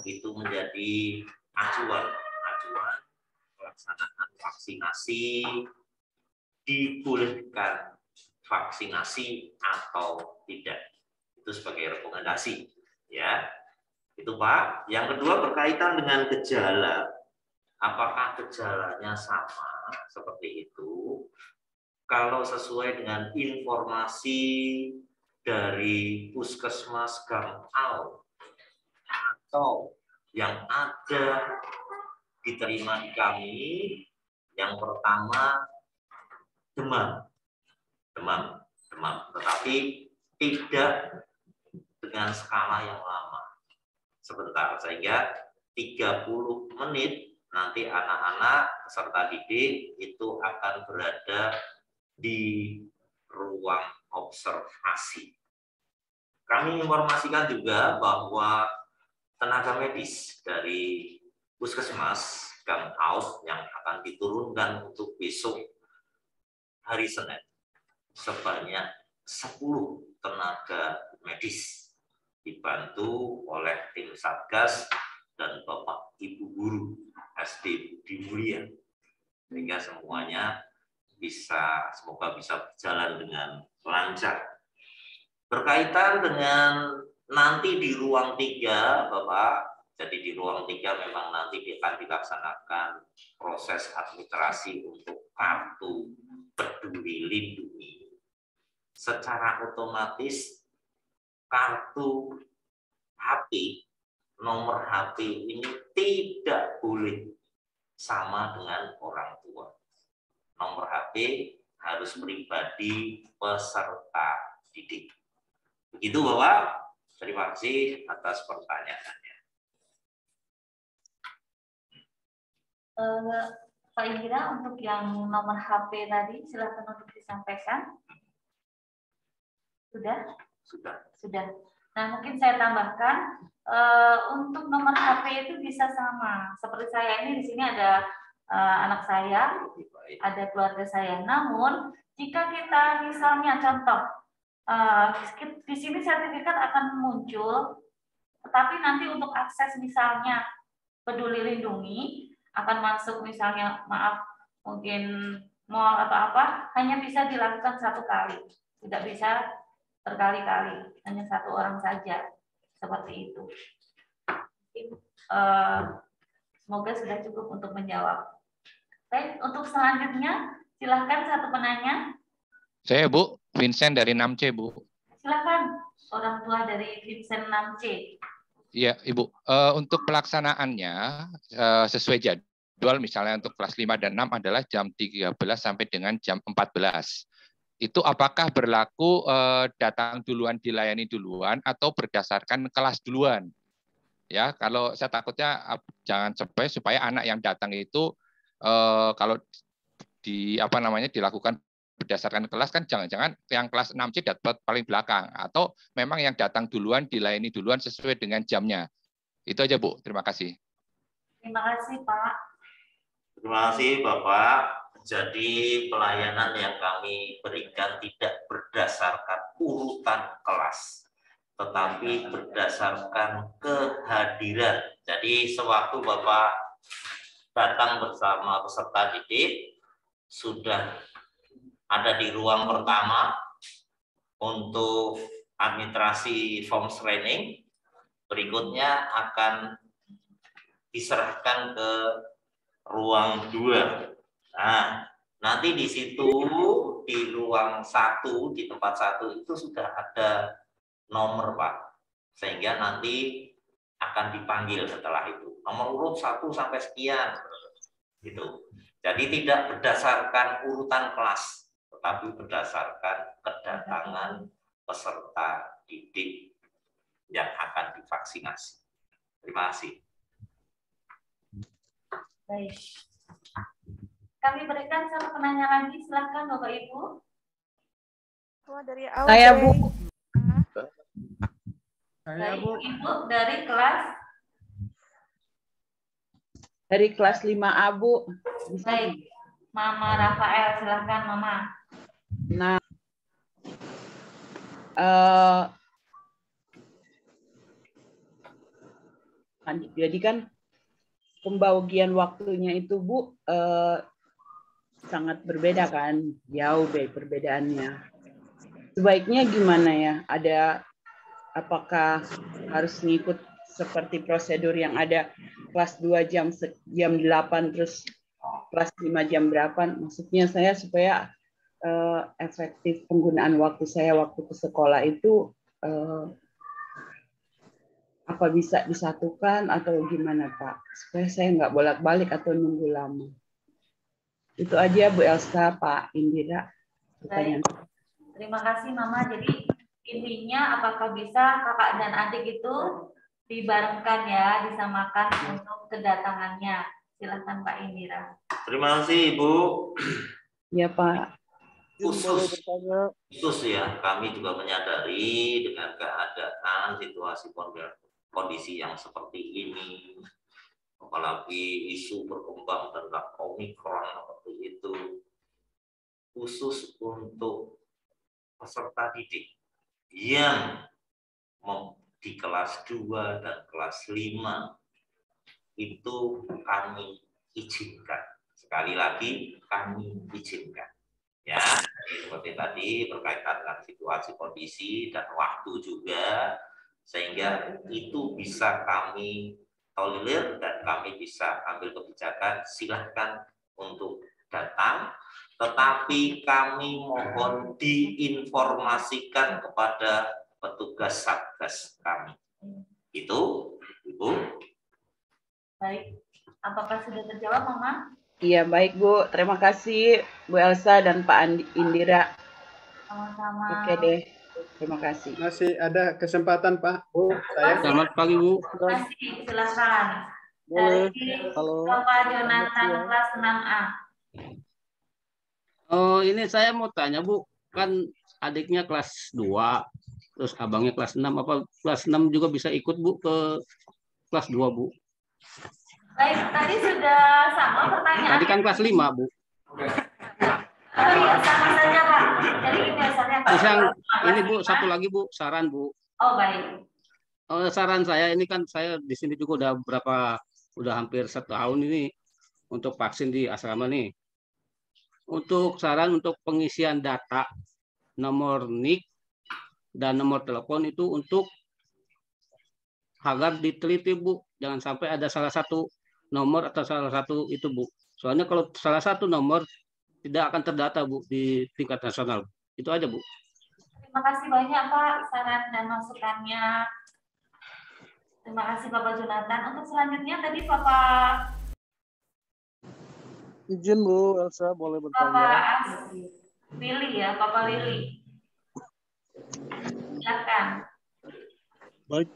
itu menjadi acuan pelaksanaan vaksinasi, dibolehkan vaksinasi atau tidak, itu sebagai rekomendasi ya. Itu Pak. Yang kedua berkaitan dengan gejala, apakah gejalanya sama seperti itu? Kalau sesuai dengan informasi dari Puskesmas Gangau atau yang ada diterima di kami, yang pertama demam, tetapi tidak dengan skala yang lama, sebentar, sehingga 30 menit nanti anak-anak peserta didik itu akan berada di ruang observasi. Kami informasikan juga bahwa tenaga medis dari Puskesmas Gangau yang akan diturunkan untuk besok hari Senin sebanyak 10 tenaga medis dibantu oleh tim Satgas dan Bapak Ibu Guru SD Budi Mulia, sehingga semuanya semoga bisa berjalan dengan lancar. Berkaitan dengan nanti di ruang 3 Bapak, jadi di ruang 3 memang nanti akan dilaksanakan proses administrasi untuk kartu Peduli Lindungi. Secara otomatis kartu HP, nomor HP ini tidak boleh sama dengan orang tua. Nomor HP harus pribadi peserta didik. Begitu Bapak. Terima kasih atas pertanyaannya. Pak Indra, untuk yang nomor HP tadi, silakan untuk disampaikan. Sudah. Nah, mungkin saya tambahkan untuk nomor HP itu bisa sama. Seperti saya ini di sini ada anak saya, ada keluarga saya. Namun jika kita misalnya contoh di sini sertifikat akan muncul, tetapi nanti untuk akses misalnya Peduli Lindungi akan masuk misalnya mungkin mall atau apa, hanya bisa dilakukan 1 kali, tidak bisa berkali-kali, hanya 1 orang saja, seperti itu. Semoga sudah cukup untuk menjawab. Baik, untuk selanjutnya silahkan satu penanya. Saya Bu, Vincent dari 6C Bu. Silahkan orang tua dari Vincent 6C. Iya, Ibu. Untuk pelaksanaannya sesuai jadwal, misalnya untuk kelas 5 dan 6 adalah jam 13 sampai dengan jam 14. Itu apakah berlaku datang duluan dilayani duluan atau berdasarkan kelas duluan? Ya, kalau saya takutnya jangan sampai supaya anak yang datang itu kalau dilakukan berdasarkan kelas kan jangan-jangan yang kelas 6C dapat paling belakang atau memang yang datang duluan dilayani duluan sesuai dengan jamnya. Itu aja Bu, terima kasih. Terima kasih Pak. Terima kasih Bapak. Jadi pelayanan yang kami berikan tidak berdasarkan urutan kelas, tetapi berdasarkan kehadiran. Jadi sewaktu Bapak datang bersama peserta didik, sudah ada di ruang pertama untuk administrasi form training, berikutnya akan diserahkan ke ruang 2. Nah, nanti di situ di ruang 1, di tempat 1 itu sudah ada nomor Pak, sehingga nanti akan dipanggil setelah itu nomor urut 1 sampai sekian gitu. Jadi tidak berdasarkan urutan kelas, tetapi berdasarkan kedatangan peserta didik yang akan divaksinasi. Terima kasih. Baik. Kami berikan satu penanya lagi, silakan Bapak Ibu. Saya Bu. Baik, Ibu dari kelas 5A Bu. Baik, Mama Rafael, silakan Mama. Nah, jadi kan pembagian waktunya itu Bu sangat berbeda kan, jauh deh perbedaannya. Sebaiknya gimana ya? Apakah harus ngikut seperti prosedur yang ada kelas 2 jam 8 terus kelas 5 jam berapa? Maksudnya saya supaya efektif penggunaan waktu saya waktu ke sekolah itu apa bisa disatukan atau gimana Pak? Supaya saya nggak bolak-balik atau nunggu lama. Itu aja Bu Elsa, Pak Indira. Baik. Terima kasih Mama. Jadi intinya apakah bisa kakak dan adik itu dibarengkan ya, disamakan untuk kedatangannya. Silakan Pak Indira. Terima kasih Ibu. Ya Pak. Khusus ya, kami juga menyadari dengan keadaan situasi kondisi yang seperti ini, apalagi isu berkembang tentang Omikron seperti itu, khusus untuk peserta didik yang di kelas 2 dan kelas 5 itu kami izinkan. Sekali lagi kami izinkan. Ya, seperti tadi berkaitan dengan situasi kondisi dan waktu juga, sehingga itu bisa kami tolerir dan kami bisa ambil kebijakan. Silahkan untuk datang, tetapi kami mohon diinformasikan kepada petugas satgas kami. Itu, Ibu. Baik, apakah sudah terjawab, Mama? Iya, baik Bu. Terima kasih Bu Elsa dan Pak Indira. Sama-sama. Oke deh. Terima kasih. Masih ada kesempatan Pak, Bu. Saya. Selamat pagi Bu. Terima kasih, silakan. Boleh. Dari Halo. Bapak Jonathan kelas 6A. Oh, ini saya mau tanya Bu, kan adiknya kelas 2, terus abangnya kelas 6, apa kelas 6 juga bisa ikut Bu ke kelas 2 Bu? Baik, tadi sudah sama pertanyaan. Tadi kan kelas 5 Bu. Oh iya, sama saja Pak. Jadi ini asalnya. Terus yang ini Bu, satu lagi Bu, saran Bu. Oh baik. Saran saya ini kan saya di sini juga udah hampir 1 tahun ini untuk vaksin di asrama nih. Untuk saran untuk pengisian data nomor NIK dan nomor telepon itu untuk agar diteliti Bu, jangan sampai ada salah satu nomor atau salah satu itu Bu. Soalnya kalau salah satu nomor tidak akan terdata Bu di tingkat nasional. Itu aja Bu. Terima kasih banyak Pak saran dan masukannya. Terima kasih Bapak Jonathan. Untuk selanjutnya tadi Bapak Izin Bu Elsa, boleh bertanya? Willy ya, Bapak Willy. Silakan. Baik,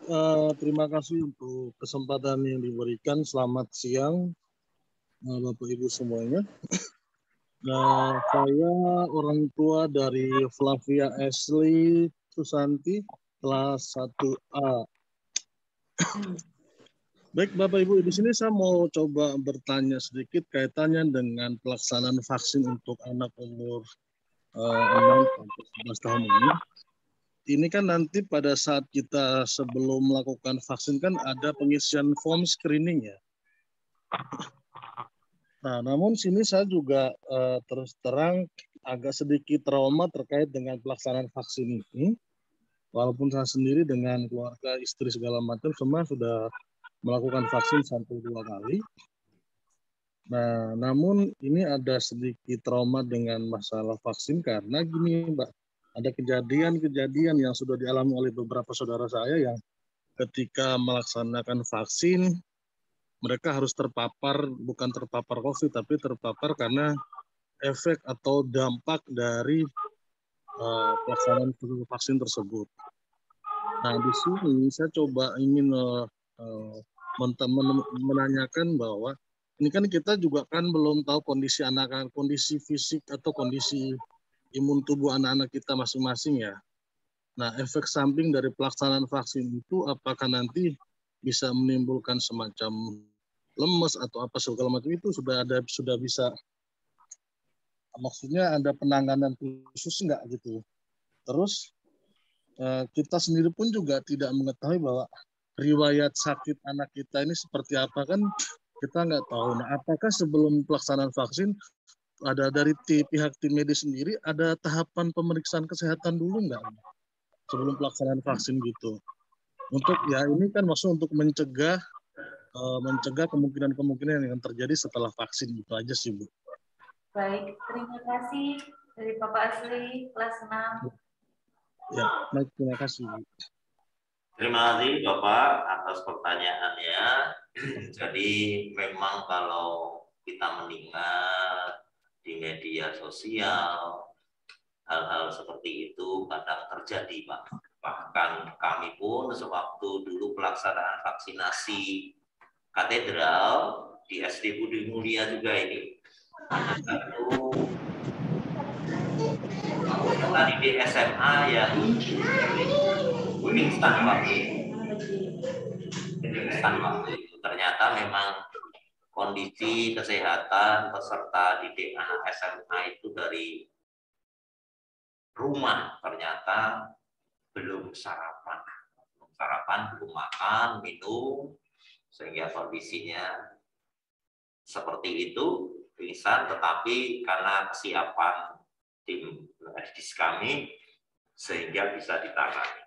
terima kasih untuk kesempatan yang diberikan. Selamat siang, Bapak Ibu semuanya. Nah, saya orang tua dari Flavia Ashley Susanti, kelas 1A. Baik, Bapak Ibu, di sini saya mau coba bertanya sedikit kaitannya dengan pelaksanaan vaksin untuk anak umur 6-11 tahun ini. Ini kan nanti pada saat kita sebelum melakukan vaksin kan ada pengisian form screening ya. Nah, namun sini saya juga terus terang agak sedikit trauma terkait dengan pelaksanaan vaksin ini. Walaupun saya sendiri dengan keluarga, istri segala macam semua sudah melakukan vaksin 1-2 kali. Nah, namun ini ada sedikit trauma dengan masalah vaksin karena gini, Mbak. Ada kejadian-kejadian yang sudah dialami oleh beberapa saudara saya yang ketika melaksanakan vaksin, mereka harus terpapar, bukan terpapar COVID, tapi terpapar karena efek atau dampak dari pelaksanaan vaksin tersebut. Nah, di sini saya coba ingin menanyakan bahwa ini kan kita juga kan belum tahu kondisi anak-anak, kondisi fisik atau kondisi imun tubuh anak-anak kita masing-masing ya. Nah, efek samping dari pelaksanaan vaksin itu apakah nanti bisa menimbulkan semacam lemes atau apa segala macam itu sudah bisa, maksudnya ada penanganan khusus nggak gitu. Terus kita sendiri pun juga tidak mengetahui bahwa riwayat sakit anak kita ini seperti apa kan kita nggak tahu. Nah, apakah sebelum pelaksanaan vaksin ada dari pihak tim medis sendiri ada tahapan pemeriksaan kesehatan dulu nggak sebelum pelaksanaan vaksin gitu? Untuk ya ini kan maksud untuk mencegah kemungkinan-kemungkinan yang terjadi setelah vaksin itu aja sih Bu. Baik, terima kasih dari Bapak Asli kelas 6. Ya, baik, terima kasih Bu. Terima kasih Bapak atas pertanyaannya. Jadi memang kalau kita mendengar di media sosial hal-hal seperti itu kadang terjadi Pak. Bahkan kami pun sewaktu dulu pelaksanaan vaksinasi katedral di SD Budi Mulia juga ini. Ada satu tadi di SMA ya pingsan waktu itu. Ternyata memang kondisi kesehatan peserta didik anak SMA itu dari rumah ternyata belum sarapan, belum makan, minum, sehingga kondisinya seperti itu, pingsan. Tetapi karena kesiapan tim medis kami sehingga bisa ditangani.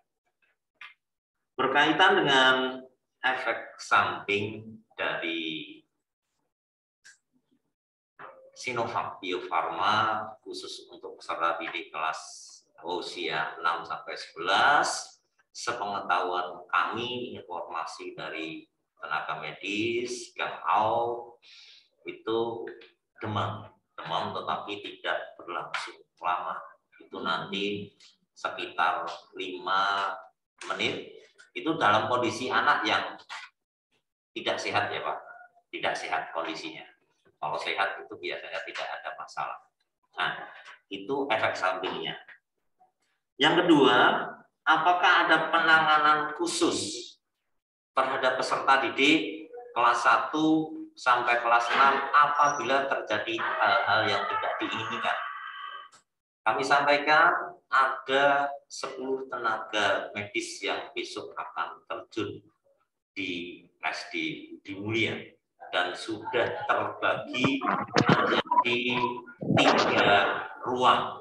Berkaitan dengan efek samping dari Sinovac Bio Farma khusus untuk peserta didik kelas usia 6-11, sepengetahuan kami, informasi dari tenaga medis, Gang Au, itu demam tetapi tidak berlangsung lama. Itu nanti sekitar 5 menit. Itu dalam kondisi anak yang tidak sehat ya Pak, tidak sehat kondisinya. Kalau sehat itu biasanya tidak ada masalah. Nah, itu efek sampingnya. Yang kedua, apakah ada penanganan khusus terhadap peserta didik kelas 1 sampai kelas 6 apabila terjadi hal-hal yang tidak diinginkan? Kami sampaikan ada 10 tenaga medis yang besok akan terjun di SD Budi Mulia dan sudah terbagi menjadi 3 ruang.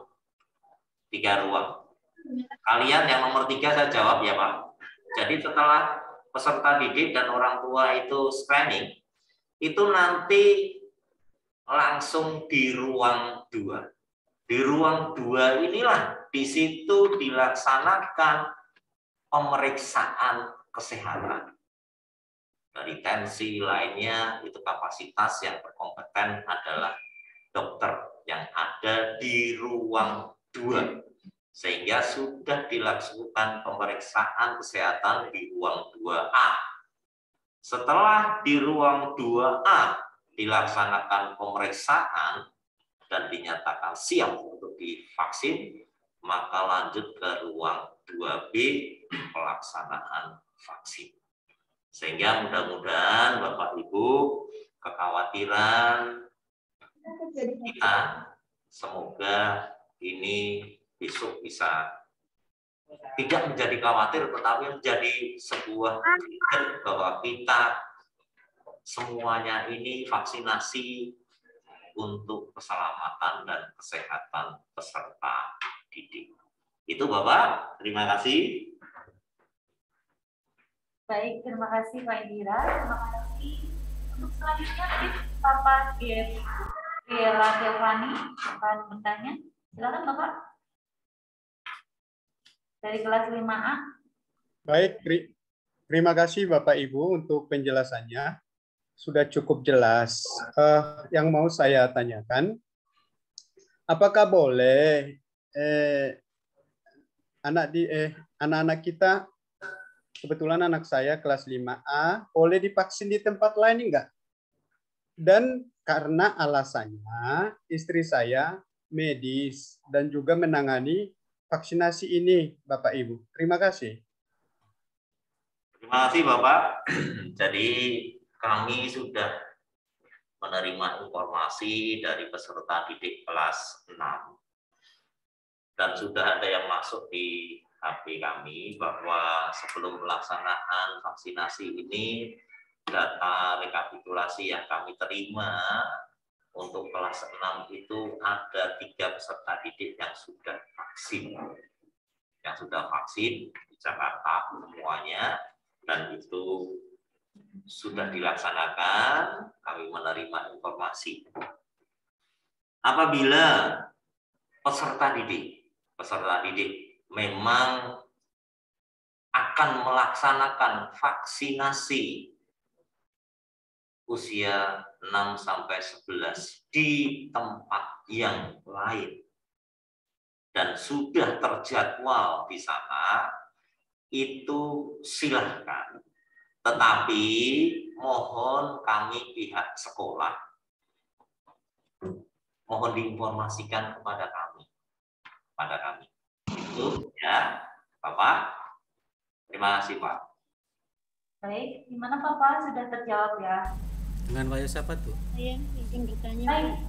Kalian yang nomor 3 saya jawab ya Pak. Jadi setelah peserta didik dan orang tua itu screening, itu nanti langsung di ruang 2. Di ruang 2 inilah di situ dilaksanakan pemeriksaan kesehatan. dari tensi lainnya, itu kapasitas yang berkompeten adalah dokter yang ada di ruang 2. Sehingga sudah dilakukan pemeriksaan kesehatan di ruang 2A. Setelah di ruang 2A dilaksanakan pemeriksaan dan dinyatakan siap untuk divaksin, maka lanjut ke ruang 2B pelaksanaan vaksin. Sehingga mudah-mudahan Bapak Ibu kekhawatiran kita semoga ini besok bisa tidak menjadi khawatir, tetapi menjadi sebuah trigger bahwa kita semuanya ini vaksinasi untuk keselamatan dan kesehatan peserta didik. Itu Bapak, terima kasih. Baik, terima kasih Pak Indira. Terima kasih. Untuk selanjutnya Bapak Gera Devani akan bertanya. Silakan Bapak. Dari kelas 5A. Baik, terima kasih Bapak Ibu untuk penjelasannya. Sudah cukup jelas. Yang mau saya tanyakan, apakah boleh anak-anak kita, kebetulan anak saya kelas 5A, boleh divaksin di tempat lain enggak? Dan karena alasannya istri saya medis dan juga menangani vaksinasi ini, Bapak Ibu. Terima kasih. Terima kasih Bapak. Jadi kami sudah menerima informasi dari peserta didik kelas 6. Dan sudah ada yang masuk di HP kami bahwa sebelum pelaksanaan vaksinasi ini, data rekapitulasi yang kami terima untuk kelas 6 itu ada 3 peserta didik yang sudah vaksin. Yang sudah vaksin di Jakarta semuanya, dan itu sudah dilaksanakan, kami menerima informasi. Apabila peserta didik memang akan melaksanakan vaksinasi usia 6-11 di tempat yang lain dan sudah terjadwal di sana, itu silahkan. Tetapi mohon kami pihak sekolah mohon diinformasikan kepada kami. Itu ya, Bapak. Terima kasih, Pak. Baik, gimana Bapak? Sudah terjawab ya? Dengan Pak Yosafat, Bu. Saya izin bertanya. Baik.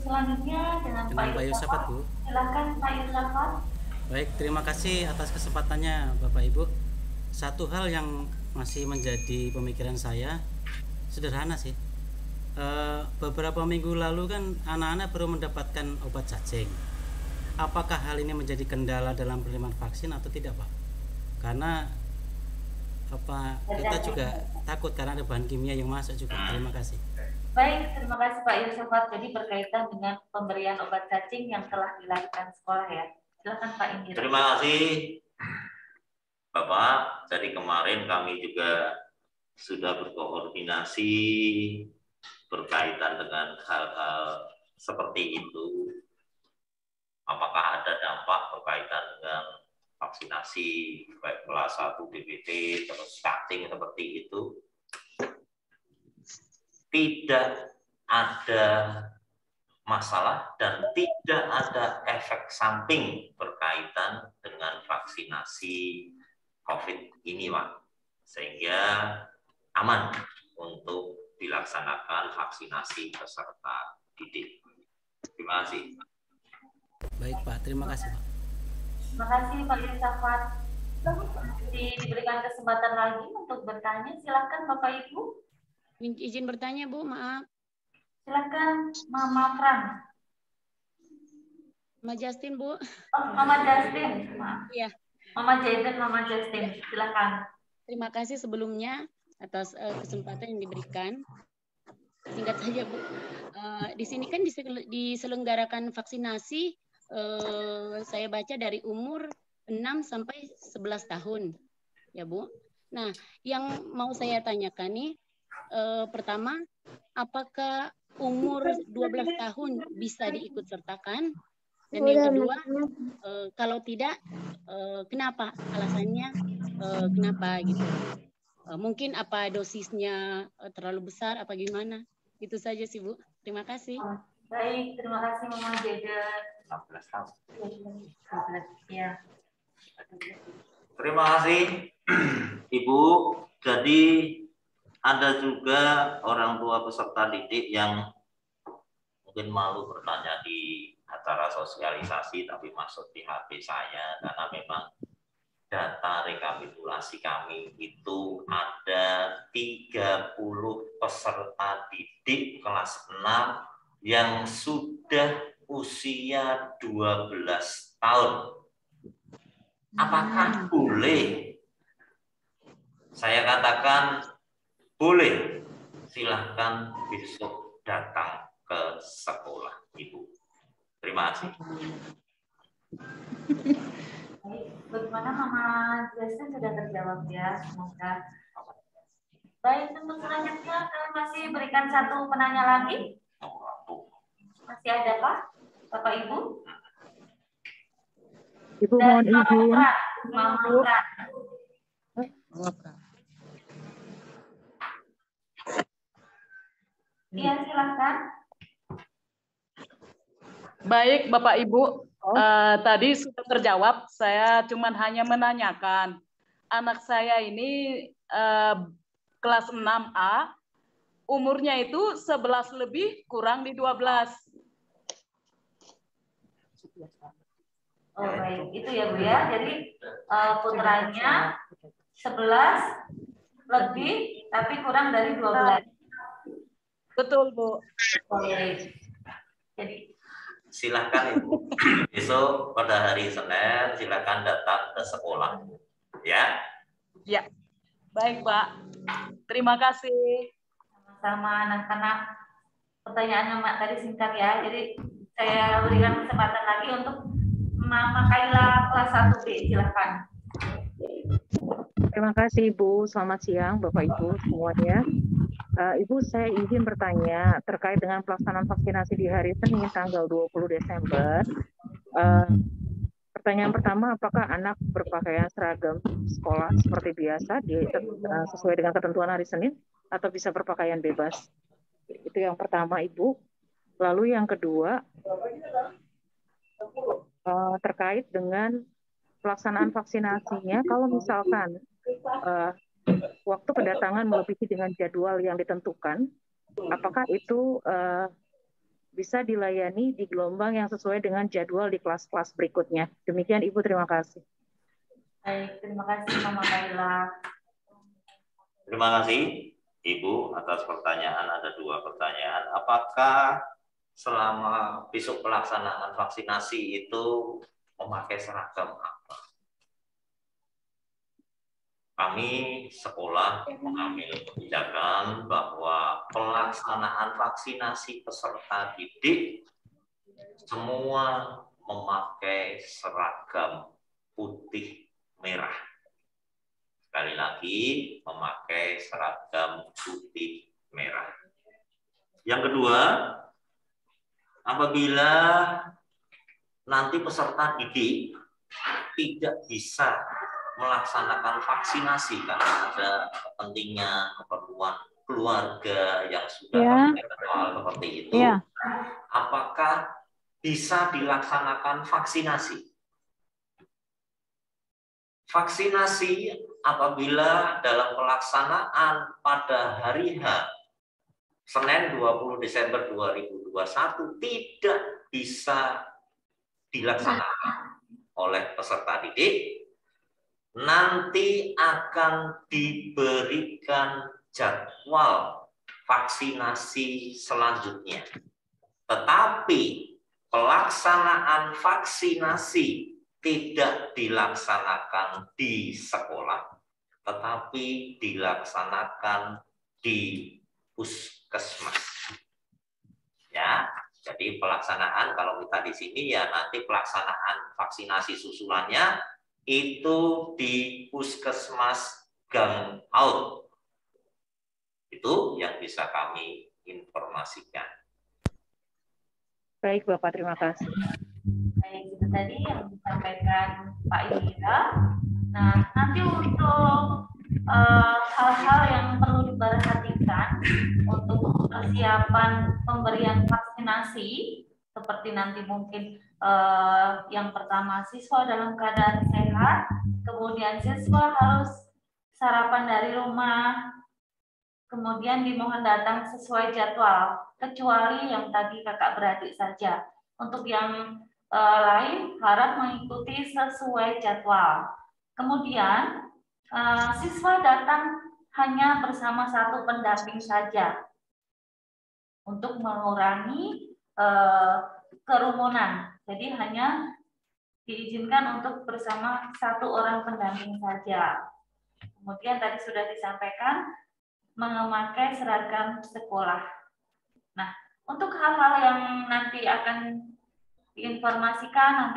Selanjutnya dengan Pak Yosafat, Bu. Silakan Pak Yosafat. Baik, terima kasih atas kesempatannya Bapak Ibu. Satu hal yang masih menjadi pemikiran saya sederhana sih. Beberapa minggu lalu kan anak-anak baru mendapatkan obat cacing. Apakah hal ini menjadi kendala dalam penerimaan vaksin atau tidak, Pak? Karena kita juga takut karena ada bahan kimia yang masuk juga. Terima kasih. Baik, terima kasih Pak Yusufat. Jadi berkaitan dengan pemberian obat cacing yang telah dilakukan sekolah ya. Silakan Pak Indira. Terima kasih Bapak. Jadi kemarin kami juga sudah berkoordinasi berkaitan dengan hal-hal seperti itu. Apakah ada dampak berkaitan dengan vaksinasi baik kelas 1 DBT terus cacing seperti itu? Tidak ada masalah dan tidak ada efek samping berkaitan dengan vaksinasi COVID ini, Pak. Sehingga aman untuk dilaksanakan vaksinasi peserta didik. Terima kasih. Baik, Pak. Terima kasih, Pak. Terima kasih Pak Yusufat. Diberikan kesempatan lagi untuk bertanya. Silakan Bapak Ibu. Izin bertanya, Bu, maaf. Silakan Mama Fran. Mama Justin, Bu. Oh, Mama Justin. Iya. Mama Jaden, Mama Justin. Silakan. Terima kasih sebelumnya atas kesempatan yang diberikan. Singkat saja, Bu. Di sini kan diselenggarakan vaksinasi, saya baca dari umur 6 sampai 11 tahun. Ya, Bu. Nah, yang mau saya tanyakan nih, pertama, apakah umur 12 tahun bisa diikut sertakan? Dan yang kedua, kalau tidak, kenapa? Alasannya kenapa gitu? Mungkin apa dosisnya terlalu besar, apa gimana? Itu saja sih, Bu. Terima kasih. Baik, terima kasih Mama Jeda. 16 tahun. Ya. Terima kasih Ibu. Jadi ada juga orang tua peserta didik yang mungkin malu bertanya di acara sosialisasi, tapi masuk di HP saya karena memang data rekapitulasi kami itu ada 30 peserta didik kelas 6 yang sudah usia 12 tahun. Apakah boleh? Saya katakan boleh. Silahkan besok datang ke sekolah, Ibu. Terima kasih. Bagaimana Mama Justin sudah terjawab ya, semoga. Baik, untuk selanjutnya kami masih berikan satu penanya lagi. Masih ada Pak? Bapak Ibu? Ibu mohon izin. Mama. Iya, silakan. Baik, Bapak Ibu. Tadi sudah terjawab. Saya cuma hanya menanyakan. Anak saya ini kelas 6A, umurnya itu 11 lebih kurang di 12. Oh baik, itu ya Bu ya. Jadi putranya 11 lebih tapi kurang dari 12. Betul Bu. Oke. Jadi silakan Ibu. Besok pada hari Senin silakan datang ke sekolah. Ya. Ya. Baik, Pak. Terima kasih. Sama anak-anak. Pertanyaannya Mak tadi singkat ya. Jadi saya berikan kesempatan lagi untuk Mama Kaila kelas 1B. Silakan. Terima kasih Ibu. Selamat siang Bapak Ibu semuanya. Ibu, saya izin bertanya terkait dengan pelaksanaan vaksinasi di hari Senin tanggal 20 Desember. Pertanyaan pertama, apakah anak berpakaian seragam sekolah seperti biasa sesuai dengan ketentuan hari Senin atau bisa berpakaian bebas? Itu yang pertama Ibu. Lalu yang kedua, terkait dengan pelaksanaan vaksinasinya, kalau misalkan waktu kedatangan melebihi dengan jadwal yang ditentukan, apakah itu bisa dilayani di gelombang yang sesuai dengan jadwal di kelas-kelas berikutnya? Demikian Ibu, terima kasih. Baik, terima kasih Mama Kaila. Terima kasih Ibu atas pertanyaan. Ada 2 pertanyaan. Apakah selama besok pelaksanaan vaksinasi itu memakai seragam apa? Kami sekolah mengambil kebijakan bahwa pelaksanaan vaksinasi peserta didik semua memakai seragam putih merah. Sekali lagi, memakai seragam putih merah. Yang kedua, apabila nanti peserta didik tidak bisa melaksanakan vaksinasi karena ada kepentingan keperluan keluarga yang sudah terkenal seperti itu, apakah bisa dilaksanakan vaksinasi? Vaksinasi apabila dalam pelaksanaan pada hari H Senin 20 Desember 2021 tidak bisa dilaksanakan oleh peserta didik, nanti akan diberikan jadwal vaksinasi selanjutnya. Tetapi pelaksanaan vaksinasi tidak dilaksanakan di sekolah, tetapi dilaksanakan di puskesmas. Ya, jadi pelaksanaan kalau kita di sini ya nanti pelaksanaan vaksinasi susulannya itu di puskesmas gang out. Itu yang bisa kami informasikan. Baik Bapak, terima kasih. Baik, itu tadi yang disampaikan Pak Indra. Nah, nanti untuk hal-hal yang perlu diperhatikan untuk persiapan pemberian vaksinasi, seperti nanti mungkin yang pertama siswa dalam keadaan sehat, kemudian siswa harus sarapan dari rumah, kemudian dimohon datang sesuai jadwal, kecuali yang tadi kakak beradik saja. Untuk yang lain harap mengikuti sesuai jadwal. Kemudian siswa datang hanya bersama satu pendamping saja untuk mengurangi kerumunan. Jadi hanya diizinkan untuk bersama satu orang pendamping saja. Kemudian tadi sudah disampaikan memakai seragam sekolah. Nah, untuk hal-hal yang nanti akan diinformasikan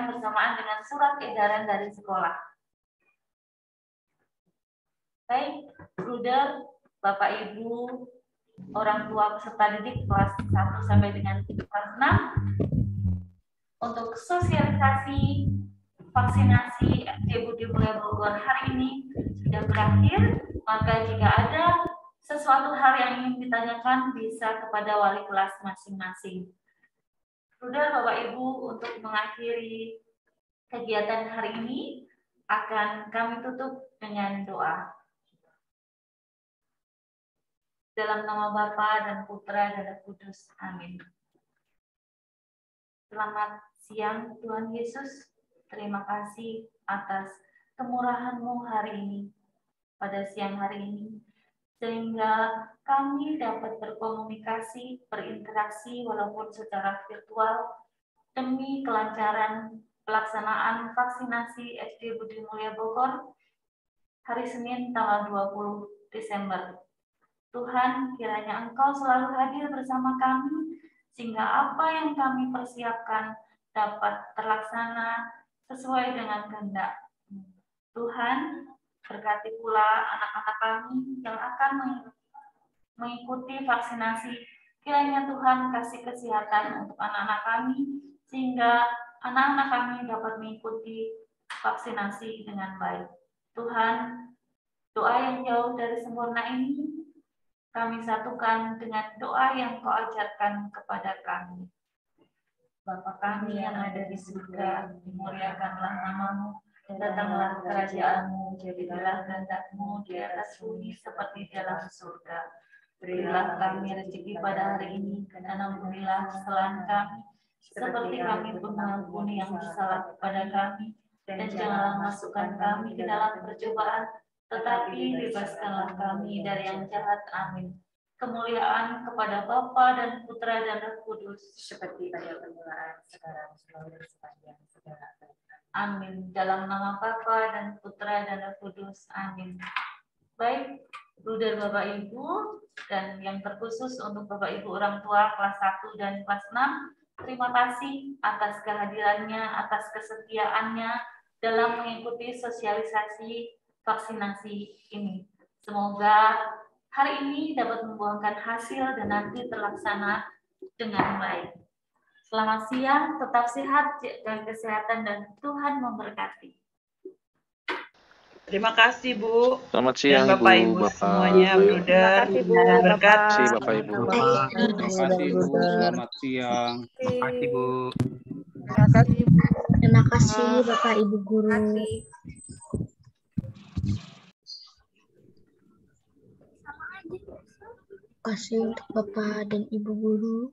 bersamaan dengan surat edaran dari sekolah. Baik, Bruder, Bapak Ibu, orang tua peserta didik kelas 1 sampai dengan kelas 6, untuk sosialisasi vaksinasi SD Budi Mulya Bogor hari ini sudah berakhir. Maka jika ada sesuatu hal yang ingin ditanyakan bisa kepada wali kelas masing-masing. Sudah Bapak Ibu, untuk mengakhiri kegiatan hari ini akan kami tutup dengan doa. Dalam nama Bapa dan Putra dan Roh Kudus. Amin. Selamat siang Tuhan Yesus. Terima kasih atas kemurahan-Mu hari ini, pada siang hari ini, sehingga kami dapat berkomunikasi, berinteraksi walaupun secara virtual demi kelancaran pelaksanaan vaksinasi SD Budi Mulya Bogor hari Senin tanggal 20 Desember. Tuhan, kiranya Engkau selalu hadir bersama kami, sehingga apa yang kami persiapkan dapat terlaksana sesuai dengan kehendak. Tuhan, berkati pula anak-anak kami yang akan mengikuti vaksinasi. Kiranya Tuhan kasih kesehatan untuk anak-anak kami, sehingga anak-anak kami dapat mengikuti vaksinasi dengan baik. Tuhan, doa yang jauh dari sempurna ini kami satukan dengan doa yang Kau ajarkan kepada kami. Bapa kami yang ada di surga, dimuliakanlah nama-Mu, datanglah kerajaan-Mu, jadilah kehendak-Mu di atas bumi seperti di dalam surga. Berilah kami rezeki pada hari ini, dan ampunilah kesalahan kami, seperti kami pun mengampuni yang bersalah kepada kami, dan janganlah masukkan kami ke dalam percobaan, tetapi bebaskanlah kami dari yang jahat. Amin. Kemuliaan kepada Bapa dan Putra dan Roh Kudus, seperti pada permulaan, sekarang, selalu, sepanjang segala abad. Amin. Dalam nama Bapa dan Putra dan Roh Kudus. Amin. Baik, Bruder Bapak Ibu, dan yang terkhusus untuk Bapak Ibu orang tua kelas 1 dan kelas 6, terima kasih atas kehadirannya, atas kesetiaannya dalam mengikuti sosialisasi vaksinasi ini. Semoga hari ini dapat membuahkan hasil dan nanti terlaksana dengan baik. Selamat siang, tetap sehat dan kesehatan, dan Tuhan memberkati. Terima kasih Bu. Selamat siang dan Bapak Ibu, Ibu Bapak. semuanya, Bruder. Dan berkat. Terima kasih Bapak Ibu. Terima kasih Bu. Selamat siang. Terima kasih Bu. Terima kasih Bapak Ibu Guru. Terima kasih untuk Bapak dan Ibu Guru.